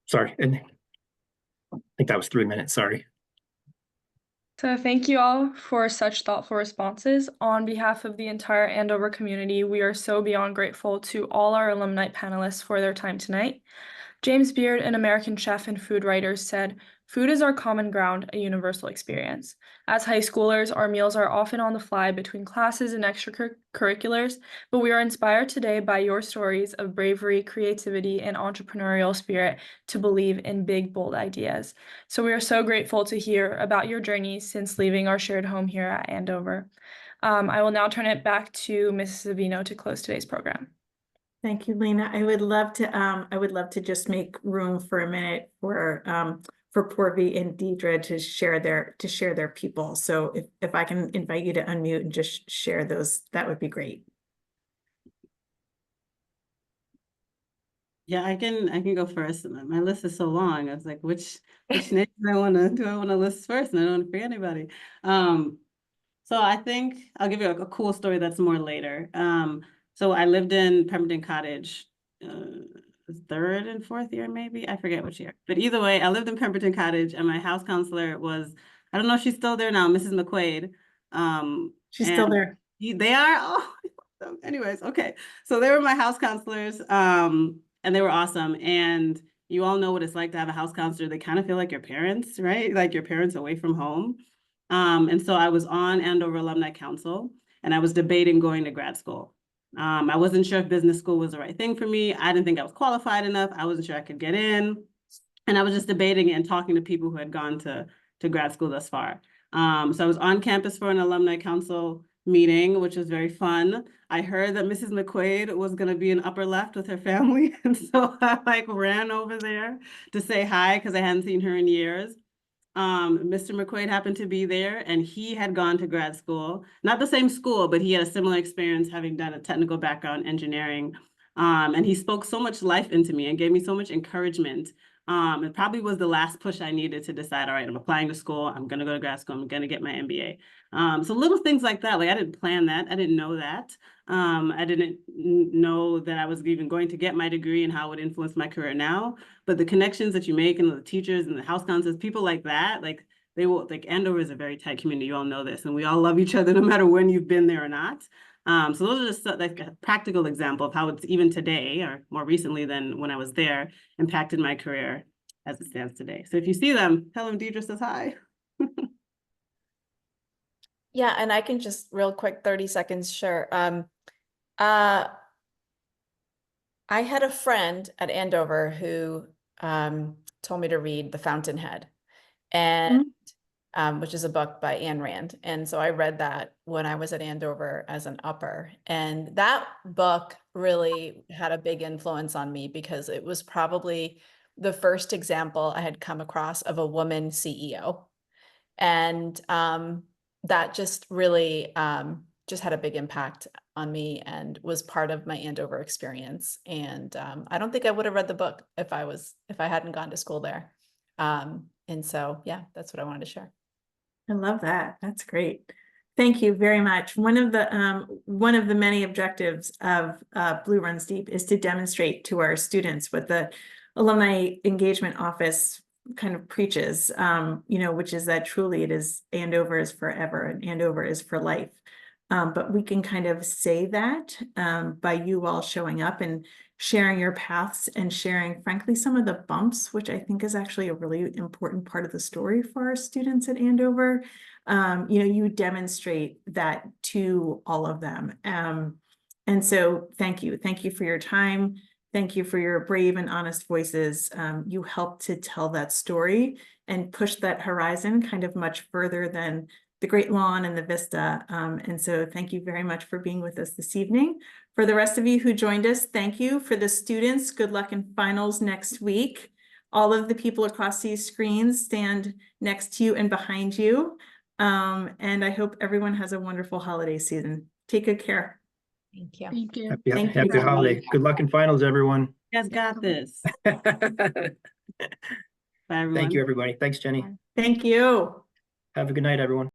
Sorry, and I think that was 3 minutes, sorry. So thank you all for such thoughtful responses. On behalf of the entire Andover community, we are so beyond grateful to all our alumni panelists for their time tonight. James Beard, an American chef and food writer, said, "Food is our common ground, a universal experience. As high schoolers, our meals are often on the fly between classes and extracurriculars, but we are inspired today by your stories of bravery, creativity, and entrepreneurial spirit to believe in big, bold ideas. So we are so grateful to hear about your journeys since leaving our shared home here at Andover." I will now turn it back to Mrs. Savino to close today's program. Thank you, Lena. I would love to just make room for a minute for Poorvi and Deidra to share their people. So if I can invite you to unmute and just share those, that would be great. Yeah, I can go first. My list is so long. I was like, which name do I want to list first? And I don't want to forget anybody. So I think I'll give you a cool story that's more later. So I lived in Pemberton Cottage, third and fourth year, maybe. I forget which year. But either way, I lived in Pemberton Cottage, and my house counselor was, I don't know if she's still there now, Mrs. McQuaid. She's still there. They are? Oh, anyways, okay. So they were my house counselors, and they were awesome. And you all know what it's like to have a house counselor. They kind of feel like your parents, right? Like your parents away from home. And so I was on Andover Alumni Council, and I was debating going to grad school. I wasn't sure if business school was the right thing for me. I didn't think I was qualified enough. I wasn't sure I could get in. And I was just debating it and talking to people who had gone to grad school thus far. So I was on campus for an alumni council meeting, which was very fun. I heard that Mrs. McQuaid was going to be in upper left with her family. And so I ran over there to say hi because I hadn't seen her in years. Mr. McQuaid happened to be there, and he had gone to grad school, not the same school, but he had a similar experience having done a technical background, engineering. And he spoke so much life into me and gave me so much encouragement. It probably was the last push I needed to decide, all right, I'm applying to school, I'm going to go to grad school, I'm going to get my MBA. So little things like that, like I didn't plan that, I didn't know that. I didn't know that I was even going to get my degree and how it would influence my career now. But the connections that you make and the teachers and the house counselors, people like that, like they will, like Andover is a very tight community. You all know this, and we all love each other no matter when you've been there or not. So those are just like a practical example of how it's even today, or more recently than when I was there, impacted my career as it stands today. So if you see them, tell them Deidra says hi. Yeah, and I can just real quick, 30 seconds, sure. I had a friend at Andover who told me to read The Fountainhead, and which is a book by Ayn Rand. And so I read that when I was at Andover as an upper. And that book really had a big influence on me because it was probably the first example I had come across of a woman CEO. And that just really just had a big impact on me and was part of my Andover experience. And I don't think I would have read the book if I hadn't gone to school there. And so, yeah, that's what I wanted to share. I love that. That's great. Thank you very much. One of the many objectives of Blue Runs Deep is to demonstrate to our students what the Alumni Engagement Office kind of preaches, you know, which is that truly it is Andover is forever and Andover is for life. But we can kind of say that by you all showing up and sharing your paths and sharing, frankly, some of the bumps, which I think is actually a really important part of the story for our students at Andover. You know, you demonstrate that to all of them. And so thank you. Thank you for your time. Thank you for your brave and honest voices. You helped to tell that story and push that horizon kind of much further than the Great Lawn and the Vista. And so thank you very much for being with us this evening. For the rest of you who joined us, thank you. For the students, good luck in finals next week. All of the people across these screens stand next to you and behind you. And I hope everyone has a wonderful holiday season. Take good care. Thank you. Thank you. Happy holiday. Good luck in finals, everyone. You guys got this. Bye, everyone. Thank you, everybody. Thanks, Jenny. Thank you. Have a good night, everyone.